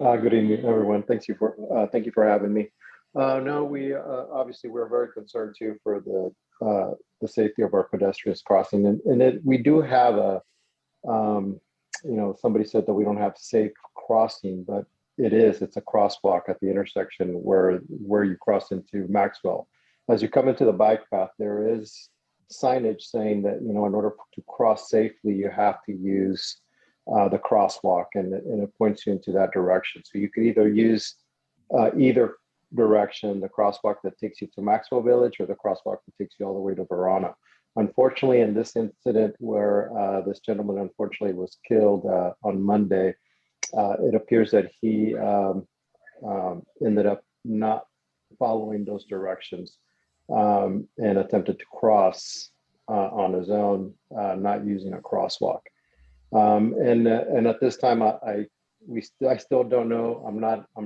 Good evening, everyone. Thank you for having me. No, we obviously we're very concerned too for the safety of our pedestrians crossing, and we do have a you know, somebody said that we don't have safe crossing, but it's a crosswalk at the intersection where you cross into Maxwell. As you come into the bike path, there is signage saying that, you know, in order to cross safely, you have to use the crosswalk, and it points you into that direction. So you could either use either direction, the crosswalk that takes you to Maxwell Village or the crosswalk that takes you all the way to Verano. Unfortunately, in this incident where this gentleman unfortunately was killed on Monday, it appears that he ended up not following those directions and attempted to cross on his own, not using a crosswalk. And at this time, I still don't know. I'm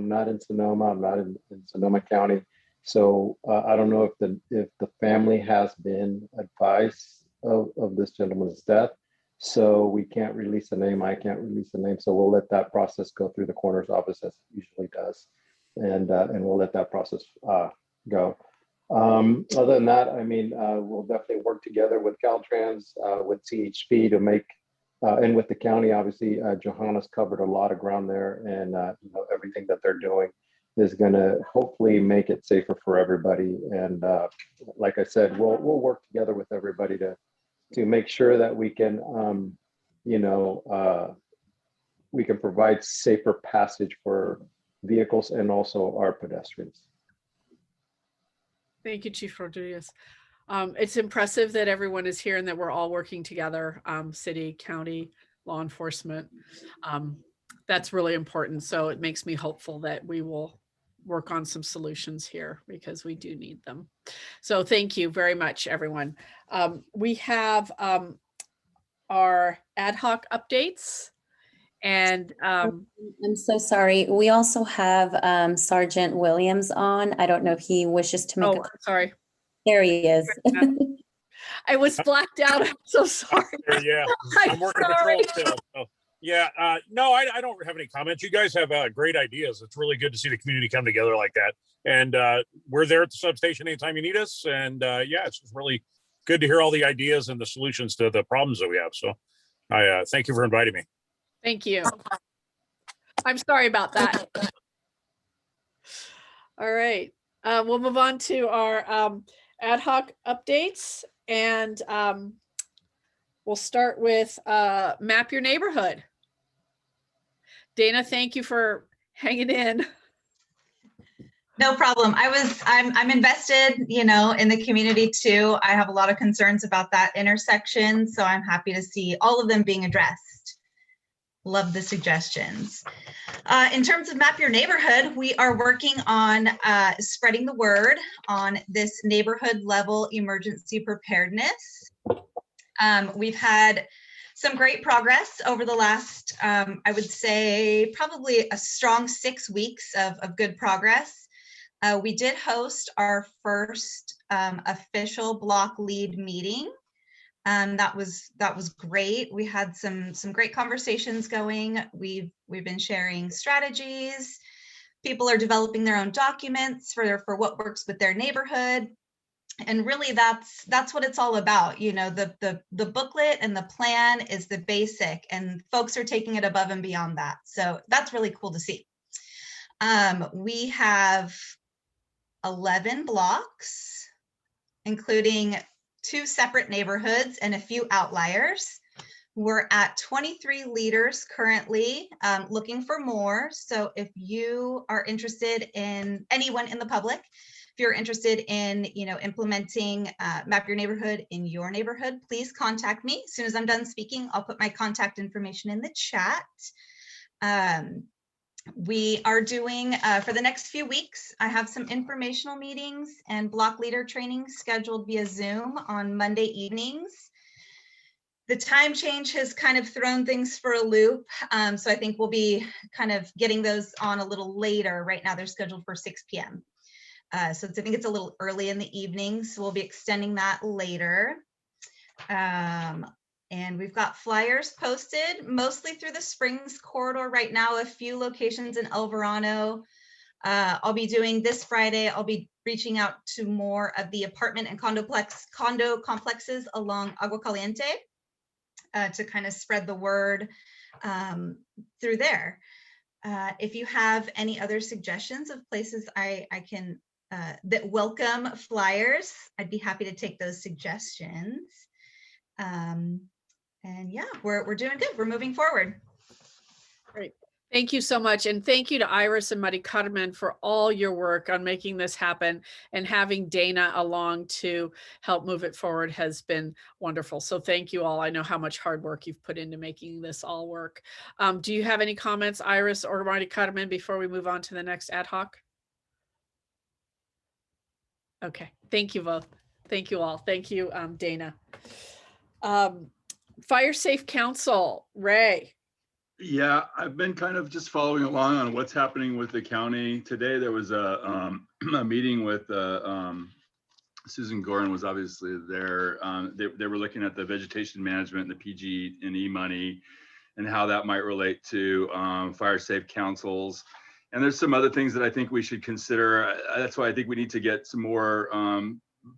not in Sonoma. I'm not in Sonoma County. So I don't know if the family has been advised of this gentleman's death. So we can't release a name. I can't release a name. So we'll let that process go through the coroner's office as it usually does, and we'll let that process go. Other than that, I mean, we'll definitely work together with CalTrans, with CHP to make, and with the county. Obviously, Johannes covered a lot of ground there, and you know, everything that they're doing is going to hopefully make it safer for everybody. And like I said, we'll work together with everybody to make sure that we can, you know, we can provide safer passage for vehicles and also our pedestrians. Thank you, Chief Rodriguez. It's impressive that everyone is here and that we're all working together, city, county, law enforcement. That's really important. So it makes me hopeful that we will work on some solutions here because we do need them. So thank you very much, everyone. We have our ad hoc updates, And I'm so sorry. We also have Sergeant Williams on. I don't know if he wishes to make oh, sorry. There he is. I was blacked out. I'm so sorry. Yeah, I'm working sorry. patrol still. So. Yeah, no, I don't have any comments. You guys have great ideas. It's really good to see the community come together like that. And we're there at the substation anytime you need us. And yeah, it's really good to hear all the ideas and the solutions to the problems that we have. So I thank you for inviting me. Thank you. I'm sorry about that. All right, we'll move on to our ad hoc updates, and we'll start with Map Your Neighborhood. Dana, thank you for hanging in. No problem. I'm invested, you know, in the community too. I have a lot of concerns about that intersection, so I'm happy to see all of them being addressed. Love the suggestions. In terms of Map Your Neighborhood, we are working on spreading the word on this neighborhood level emergency preparedness. We've had some great progress over the last, I would say, probably a strong 6 weeks of good progress. We did host our first official block lead meeting. That was great. We had some great conversations going. We've been sharing strategies. People are developing their own documents for what works with their neighborhood. And really that's what it's all about. You know, the booklet and the plan is the basic, and folks are taking it above and beyond that. So that's really cool to see. We have 11 blocks, including 2 separate neighborhoods and a few outliers. We're at 23 leaders currently, looking for more. So if you are interested in, anyone in the public, if you're interested in, you know, implementing Map Your Neighborhood in your neighborhood, please contact me. As soon as I'm done speaking, I'll put my contact information in the chat. We are doing, for the next few weeks, I have some informational meetings and block leader training scheduled via Zoom on Monday evenings. The time change has kind of thrown things for a loop. So I think we'll be kind of getting those on a little later. Right now they're scheduled for 6 p.m. So I think it's a little early in the evening, so we'll be extending that later. And we've got flyers posted mostly through the Springs corridor right now, a few locations in El Verano. I'll be doing this Friday, I'll be reaching out to more of the apartment and condo complexes along Agua Caliente to kind of spread the word through there. If you have any other suggestions of places I can that welcome flyers, I'd be happy to take those suggestions. And yeah, we're doing good. We're moving forward. Great. Thank you so much. And thank you to Iris and Mari Carmen for all your work on making this happen, and having Dana along to help move it forward has been wonderful. So thank you all. I know how much hard work you've put into making this all work. Do you have any comments, Iris or Mari Carmen, before we move on to the next ad hoc? Okay, thank you both. Thank you all. Thank you, Dana. Fire Safe Council, Ray. Yeah, I've been kind of just following along on what's happening with the county. Today there was a meeting with Susan Gorin was obviously there. They were looking at the vegetation management and the PG&E money and how that might relate to fire safe councils. And there's some other things that I think we should consider. That's why I think we need to get some more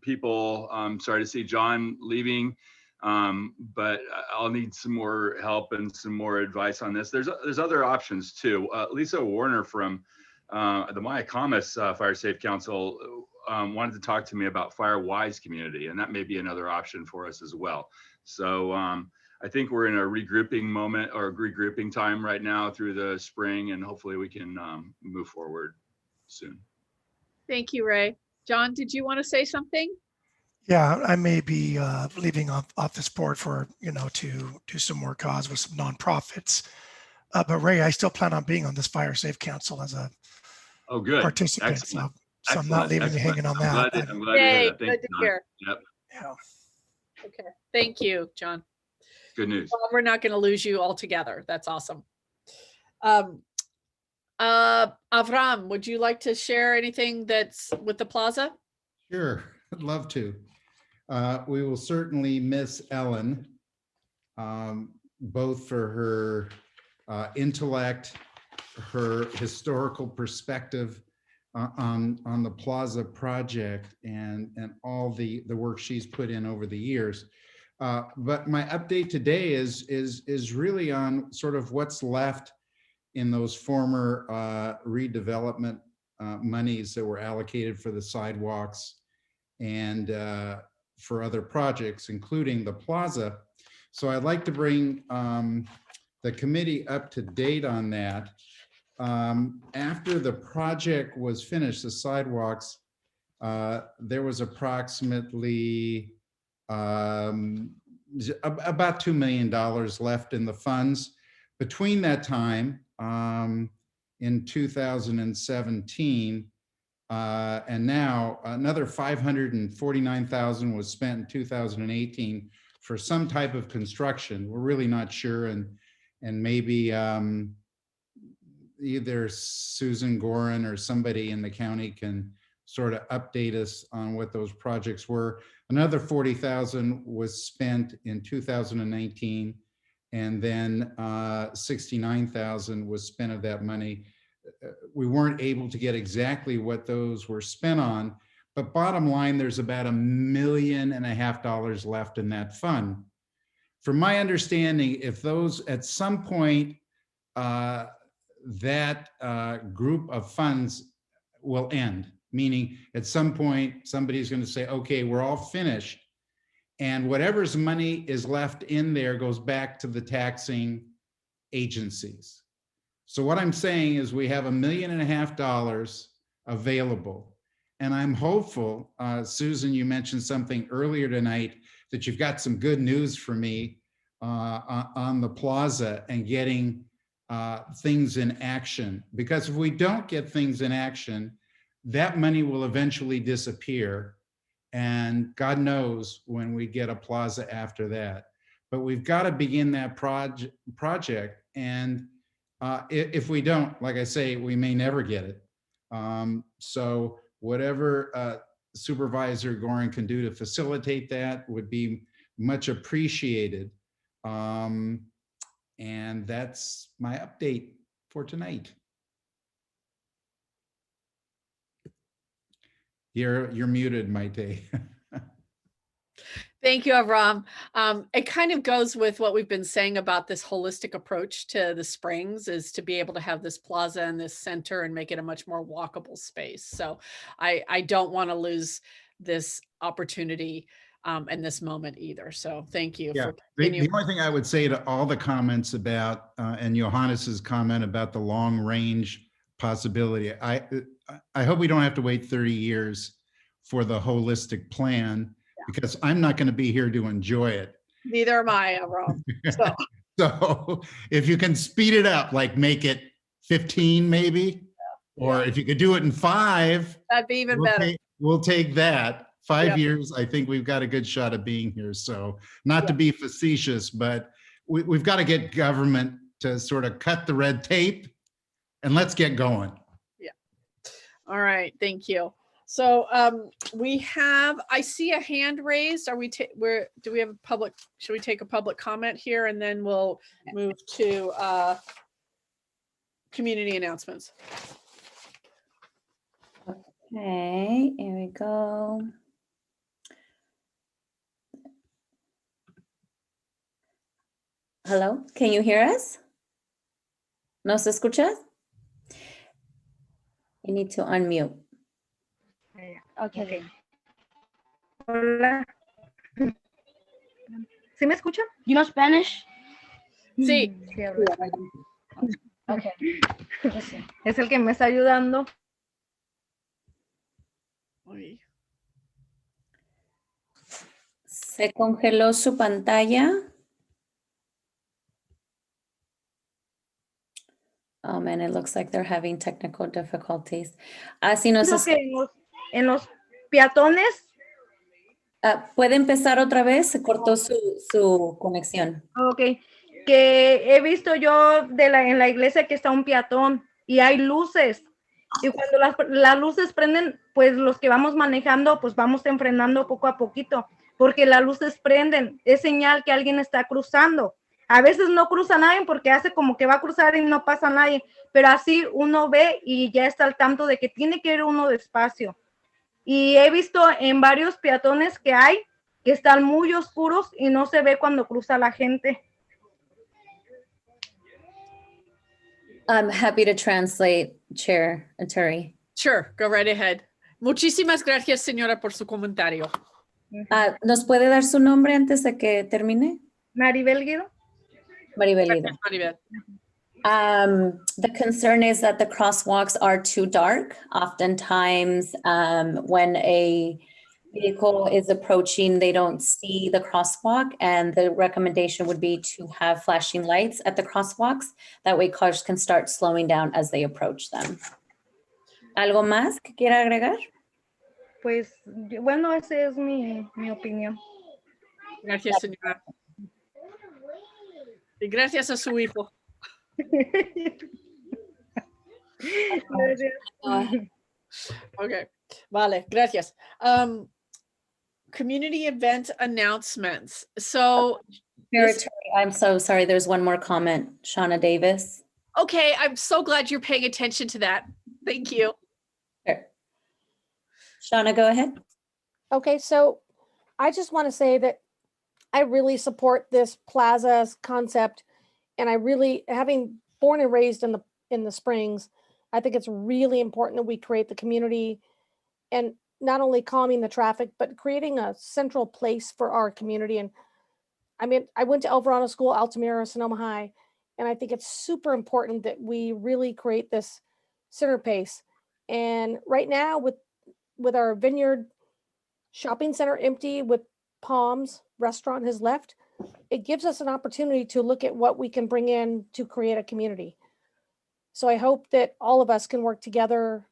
people. Sorry to see John leaving. But I'll need some more help and some more advice on this. There's other options too. Lisa Warner from the Maya Camas Fire Safe Council wanted to talk to me about FireWise community, and that may be another option for us as well. So I think we're in a regrouping moment or regrouping time right now through the spring, and hopefully we can move forward soon. Thank you, Ray. John, did you want to say something? Yeah, I may be leaving off this board for, to do some more cause with some nonprofits. But Ray, I still plan on being on this Fire Safe Council as a participant. Excellent. So I'm not leaving you hanging on that. I'm glad to hear that. Good to hear. Yep. Yeah. Okay. Thank you, John. Good news. Well, we're not going to lose you altogether. That's awesome. Avram, would you like to share anything that's with the plaza? Sure, I'd love to. We will certainly miss Ellen, both for her intellect, her historical perspective on the plaza project, and all the work she's put in over the years. But my update today is really on sort of what's left in those former redevelopment monies that were allocated for the sidewalks and for other projects, including the plaza. So I'd like to bring the committee up to date on that. After the project was finished, the sidewalks, there was approximately about $2 million left in the funds. Between that time, in 2017, and now another $549,000 was spent in 2018 for some type of construction. We're really not sure, and maybe either Susan Gorin or somebody in the county can sort of update us on what those projects were. Another $40,000 was spent in 2019, and then $69,000 was spent of that money. We weren't able to get exactly what those were spent on, but bottom line, there's about $1.5 million left in that fund. From my understanding, if those at some point, that group of funds will end, meaning at some point, somebody's going to say, okay, we're all finished. And whatever's money is left in there goes back to the taxing agencies. So what I'm saying is we have $1.5 million available. And I'm hopeful, Susan, you mentioned something earlier tonight, that you've got some good news for me on the plaza and getting things in action. Because if we don't get things in action, that money will eventually disappear. And God knows when we get a plaza after that. But we've got to begin that project. And if we don't, like I say, we may never get it. So whatever Supervisor Gorin can do to facilitate that would be much appreciated. And that's my update for tonight. You're muted, Maite. Thank you, Avram. It kind of goes with what we've been saying about this holistic approach to the Springs, is to be able to have this plaza and this center and make it a much more walkable space. So I don't want to lose this opportunity in this moment either. So thank you. Yeah, for the only thing I would say to all the comments about, and Johannes's comment about the long range possibility, I hope we don't have to wait 30 years for the holistic plan, because I'm not going to be here to enjoy it. Neither am I, Avram. So if you can speed it up, like make it 15 maybe, or if you could do it in 5, that'd be even better. We'll take that. 5 years, I think we've got a good shot of being here. So not to be facetious, but we've got to get government to sort of cut the red tape, and let's get going. Yeah. All right. Thank you. So we have, I see a hand raised. Do we have a public, should we take a public comment here, and then we'll move to community announcements. Okay, here we go. Hello, can you hear us? ¿Nos escuchas? You need to unmute. Okay. Hola. ¿Sí me escuchan? You know Spanish? Sí. Okay. Es el que me está ayudando. Se congeló su pantalla. And it looks like they're having technical difficulties. Así nos en los peatones. ¿Puede empezar otra vez? Se cortó su conexión. Ok. que he visto yo en la iglesia que está un peatón y hay luces. Y cuando las luces prenden, pues los que vamos manejando, pues vamos enfrenando poco a poquito, porque las luces prenden, es señal que alguien está cruzando. A veces no cruza nadie porque hace como que va a cruzar y no pasa nadie, pero así uno ve y ya está al tanto de que tiene que ir uno despacio. Y he visto en varios peatones que hay que están muy oscuros y no se ve cuando cruza la gente. I'm happy to translate, Chair Iturri. Sure, go right ahead. Muchísimas gracias, señora, por su comentario. ¿Nos puede dar su nombre antes de que termine? Maribel Guido. Maribel Guido. Maribel. The concern is that the crosswalks are too dark. Oftentimes, when a vehicle is approaching, they don't see the crosswalk, and the recommendation would be to have flashing lights at the crosswalks. That way cars can start slowing down as they approach them. ¿Algo más que quiera agregar? Pues, bueno, esa es mi opinión. Gracias, señora. Y gracias a su hijo. Okay, vale, gracias. Community event announcements. So, I'm so sorry. There's one more comment, Shauna Davis. Okay, I'm so glad you're paying attention to that. Thank you. Sure. Shauna, go ahead. Okay, so I just want to say that I really support this plaza concept, and I really, having born and raised in the Springs, I think it's really important that we create the community and not only calming the traffic, but creating a central place for our community. And I mean, I went to El Verano School, Altamira, Sonoma High, and I think it's super important that we really create this center place. And right now, with our Vineyard shopping center empty, with Palms restaurant has left, it gives us an opportunity to look at what we can bring in to create a community. So I hope that all of us can work together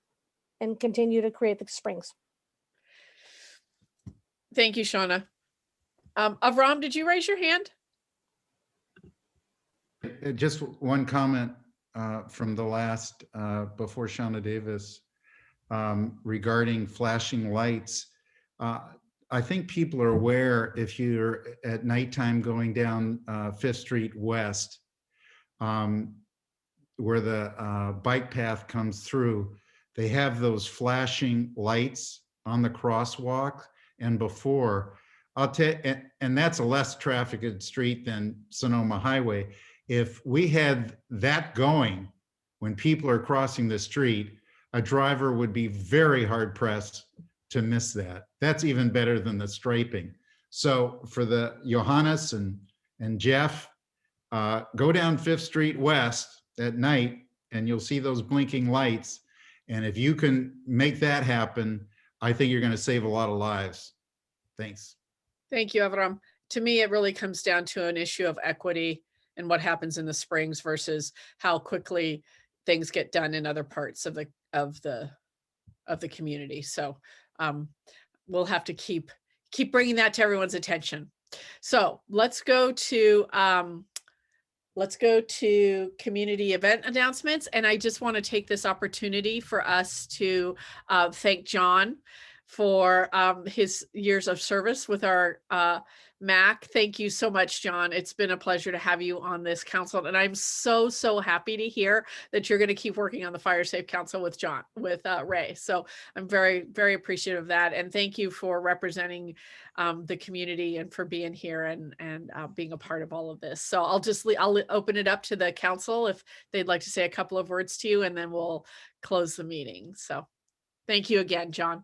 and continue to create the Springs. Thank you, Shauna. Avram, did you raise your hand? Just one comment from the last, before Shauna Davis, regarding flashing lights. I think people are aware, if you're at nighttime going down 5th Street West, where the bike path comes through, they have those flashing lights on the crosswalk and before. And that's a less trafficked street than Sonoma Highway. If we had that going when people are crossing the street, a driver would be very hard pressed to miss that. That's even better than the striping. So for the Johannes and Jeff, go down 5th Street West at night and you'll see those blinking lights. And if you can make that happen, I think you're going to save a lot of lives. Thanks. Thank you, Avram. To me, it really comes down to an issue of equity and what happens in the Springs versus how quickly things get done in other parts of the community. So we'll have to keep bringing that to everyone's attention. So let's go to community event announcements. And I just want to take this opportunity for us to thank John for his years of service with our MAC. Thank you so much, John. It's been a pleasure to have you on this council. And I'm so happy to hear that you're going to keep working on the Fire Safe Council with Ray. So I'm very, very appreciative of that. And thank you for representing the community and for being here and being a part of all of this. So I'll open it up to the council if they'd like to say a couple of words to you, and then we'll close the meeting. So thank you again, John.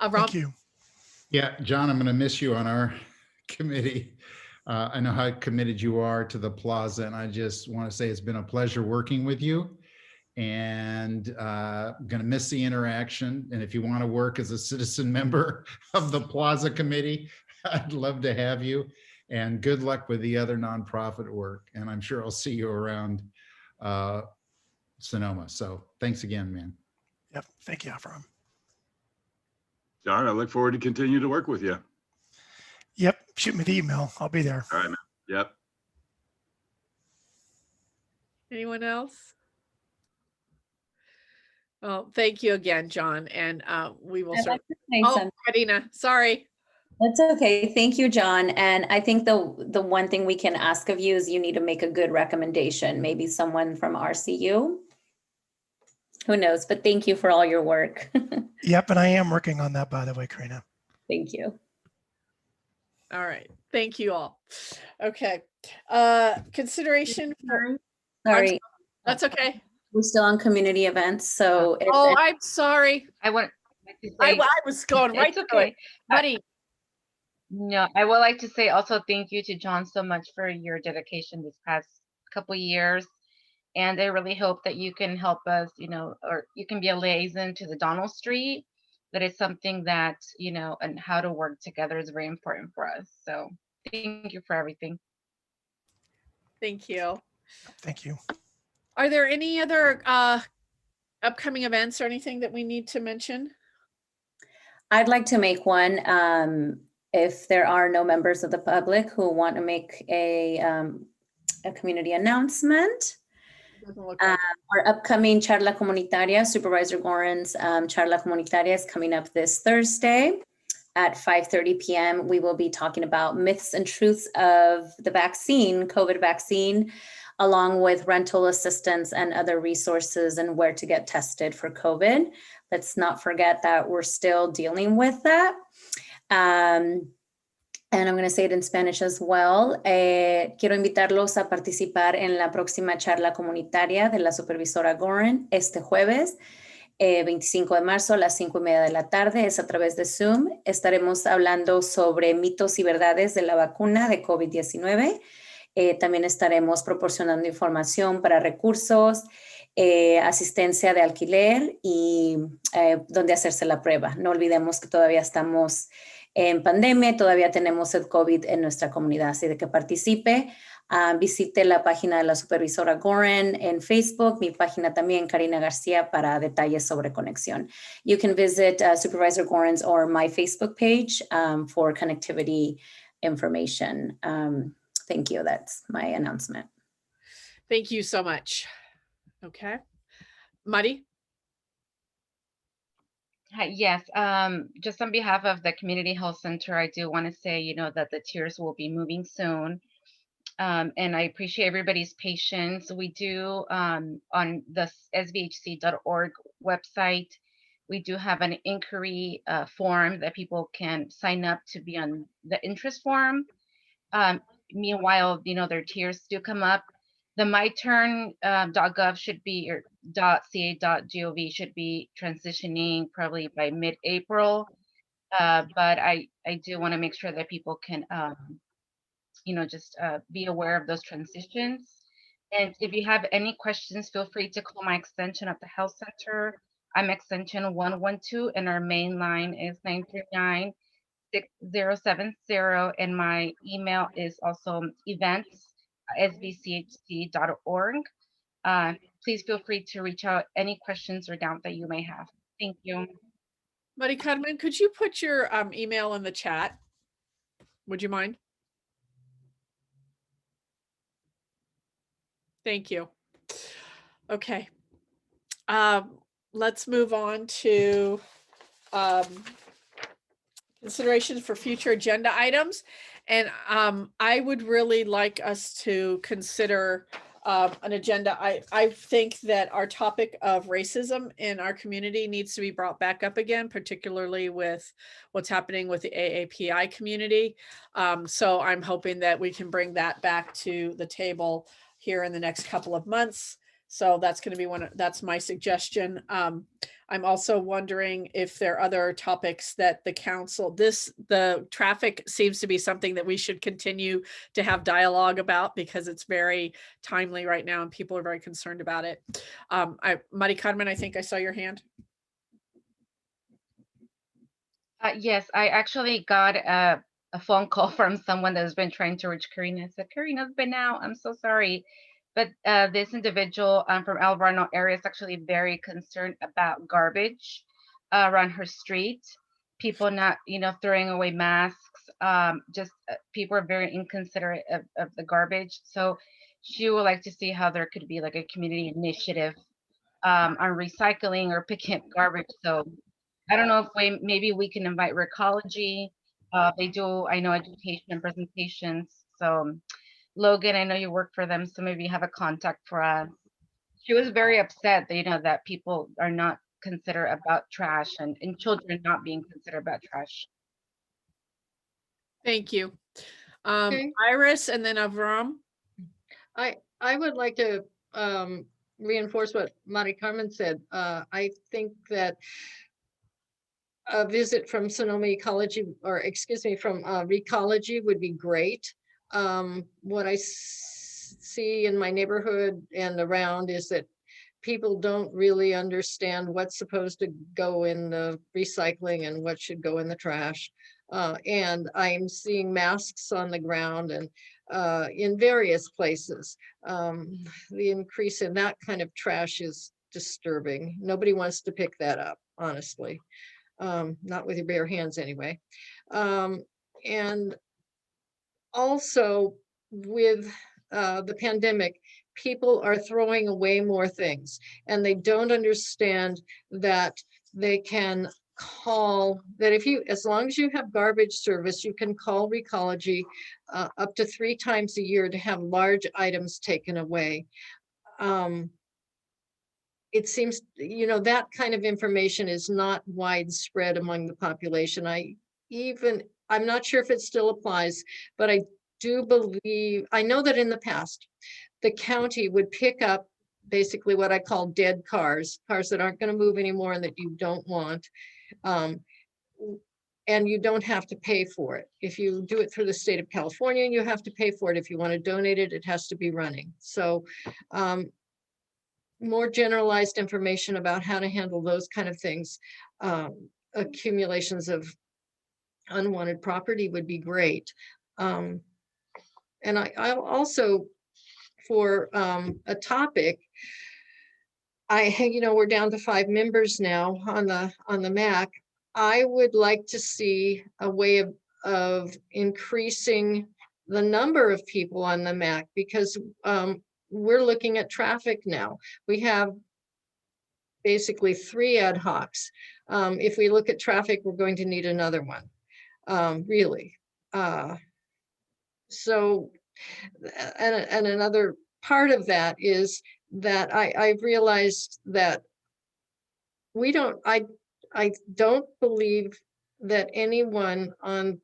Thank you. Yeah, John, I'm going to miss you on our committee. I know how committed you are to the plaza, and I just want to say it's been a pleasure working with you. And I'm going to miss the interaction. And if you want to work as a citizen member of the plaza committee, I'd love to have you. And good luck with the other nonprofit work. And I'm sure I'll see you around Sonoma. So thanks again, man. Yep. Thank you, Avram. John, I look forward to continue to work with you. Yep. Shoot me the email. I'll be there. All right, man. Yep. Anyone else? Well, thank you again, John, and we will I'd start. like to say Oh, something. Karina, sorry. That's okay. Thank you, John. And I think the one thing we can ask of you is you need to make a good recommendation, maybe someone from RCU. Who knows? But thank you for all your work. Yep, and I am working on that, by the way, Karina. Thank you. All right. Thank you all. Okay. Consideration for. Sorry. That's okay. We're still on community events, so. Oh, I'm sorry. I want. I was going right It's to okay. it. Buddy. No, I would like to say also thank you to John so much for your dedication this past couple years. And I really hope that you can help us, or you can be a liaison to the Donald Street. That is something that, and how to work together is very important for us. So thank you for everything. Thank you. Thank you. Are there any other upcoming events or anything that we need to mention? I'd like to make one. If there are no members of the public who want to make a community announcement. Our upcoming Charla Comunitaria, Supervisor Gorin's Charla Comunitaria is coming up this Thursday at 5:30 p.m. We will be talking about myths and truths of the vaccine, COVID vaccine, along with rental assistance and other resources and where to get tested for COVID. Let's not forget that we're still dealing with that. And I'm going to say it in Spanish as well. Quiero invitarlos a participar en la próxima charla comunitaria de la supervisora Gorin este jueves, 25 de marzo a las 5:30 de la tarde. Es a través de Zoom. Estaremos hablando sobre mitos y verdades de la vacuna de COVID-19. También estaremos proporcionando información para recursos, asistencia de alquiler y dónde hacerse la prueba. No olvidemos que todavía estamos en pandemia, todavía tenemos el COVID en nuestra comunidad, así de que participe. Visite la página de la supervisora Gorin en Facebook, mi página también, Karina Garcia, para detalles sobre conexión. You can visit Supervisor Gorin's or my Facebook page for connectivity information. Thank you. That's my announcement. Thank you so much. Okay. Mari? Hi, yes, just on behalf of the Community Health Center, I do want to say, that the tiers will be moving soon. And I appreciate everybody's patience. We do, on the svhc.org website, we do have an inquiry form that people can sign up to be on the interest form. Meanwhile, their tiers do come up. The myturn.gov should be, or .ca.gov should be transitioning probably by mid-April. But I do want to make sure that people can, just be aware of those transitions. And if you have any questions, feel free to call my extension at the health center. I'm extension 112, and our main line is 939-6070. And my email is also events@svchc.org. Please feel free to reach out any questions or doubt that you may have. Thank you. Mari Carmen, could you put your email in the chat? Would you mind? Thank you. Okay. Let's move on to considerations for future agenda items. And I would really like us to consider an agenda. I think that our topic of racism in our community needs to be brought back up again, particularly with what's happening with the AAPI community. So I'm hoping that we can bring that back to the table here in the next couple of months. So that's going to be that's my suggestion. I'm also wondering if there are other topics that the council, the traffic seems to be something that we should continue to have dialogue about because it's very timely right now and people are very concerned about it. Mari Carmen, I think I saw your hand. Yes, I actually got a phone call from someone that has been trying to reach Karina. I said, Karina's been out. I'm so sorry. But this individual from El Verano area is actually very concerned about garbage around her street. people not, throwing away masks. Just people are very inconsiderate of the garbage. So she would like to see how there could be like a community initiative on recycling or picking up garbage. So I don't know if maybe we can invite Recology. They do, I know, education and presentations. So Logan, I know you work for them, so maybe you have a contact for us. She was very upset that, that people are not considerate about trash and children not being considerate about trash. Thank you. Okay. Iris and then Avram. I would like to reinforce what Mari Carmen said. I think that a visit from Sonoma Ecology, or excuse me, from Recology would be great. What I see in my neighborhood and around is that people don't really understand what's supposed to go in the recycling and what should go in the trash. And I'm seeing masks on the ground and in various places. The increase in that kind of trash is disturbing. Nobody wants to pick that up, honestly. Not with your bare hands anyway. And also with the pandemic, people are throwing away more things and they don't understand that they can call, that as long as you have garbage service, you can call Recology up to 3 times a year to have large items taken away. It seems, that kind of information is not widespread among the population. I'm not sure if it still applies, but I do believe, I know that in the past, the county would pick up basically what I call dead cars that aren't going to move anymore and that you don't want. And you don't have to pay for it. If you do it through the state of California, you have to pay for it. If you want to donate it, it has to be running. So more generalized information about how to handle those kind of things, accumulations of unwanted property would be great. And I also, for a topic, we're down to 5 members now on the MAC. I would like to see a way of increasing the number of people on the MAC, because we're looking at traffic now. We have basically 3 ad hocs. If we look at traffic, we're going to need another one, really. So, and another part of that is that I've realized that I don't believe that anyone on,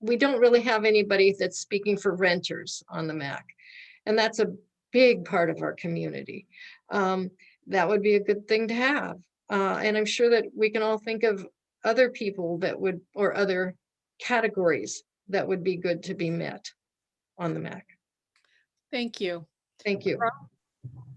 we don't really have anybody that's speaking for renters on the MAC. And that's a big part of our community. That would be a good thing to have. And I'm sure that we can all think of other people that would, or other categories that would be good to be met on the MAC. Thank you. Thank you.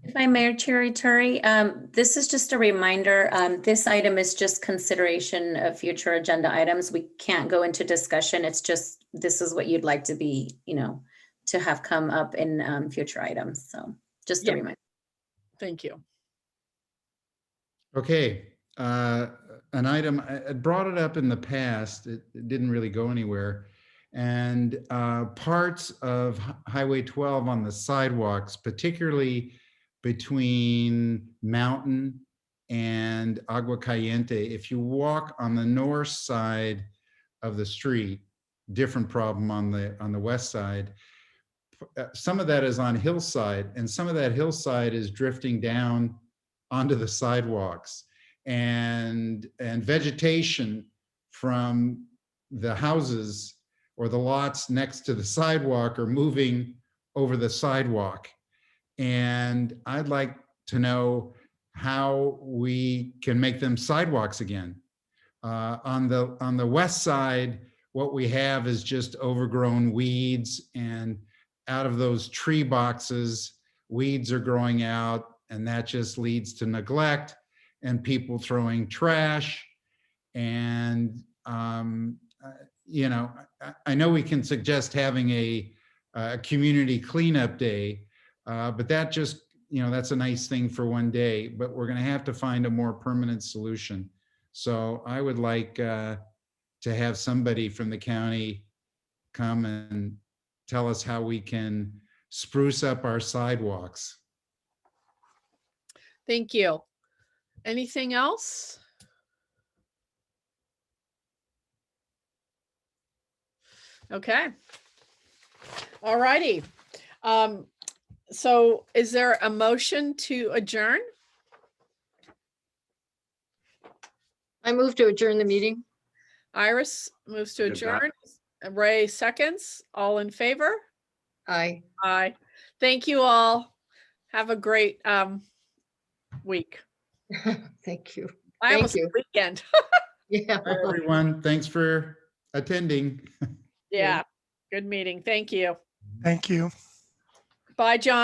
If I may, Chair Iturri, this is just a reminder. This item is just consideration of future agenda items. We can't go into discussion. It's just, this is what you'd like to be, to have come up in future items. So just a reminder. Thank you. Okay. An item, I brought it up in the past. It didn't really go anywhere. And parts of Highway 12 on the sidewalks, particularly between Mountain and Agua Caliente, if you walk on the north side of the street, different problem on the west side. Some of that is on hillside, and some of that hillside is drifting down onto the sidewalks, and vegetation from the houses or the lots next to the sidewalk are moving over the sidewalk. And I'd like to know how we can make them sidewalks again. On the west side, what we have is just overgrown weeds, and out of those tree boxes, weeds are growing out, and that just leads to neglect and people throwing trash. And I know we can suggest having a community cleanup day, but that just, that's a nice thing for one day, but we're going to have to find a more permanent solution. So I would like to have somebody from the county come and tell us how we can spruce up our sidewalks. Thank you. Anything else? Okay. All righty. So is there a motion to adjourn? I move to adjourn the meeting. Iris moves to Did that. adjourn. Ray seconds. All in favor? Aye. Aye. Thank you all. Have a great week. Thank you. I Thank almost said you. weekend. Yeah. Hi, everyone. Thanks for attending. Yeah. Good meeting. Thank you. Thank you. Bye, John.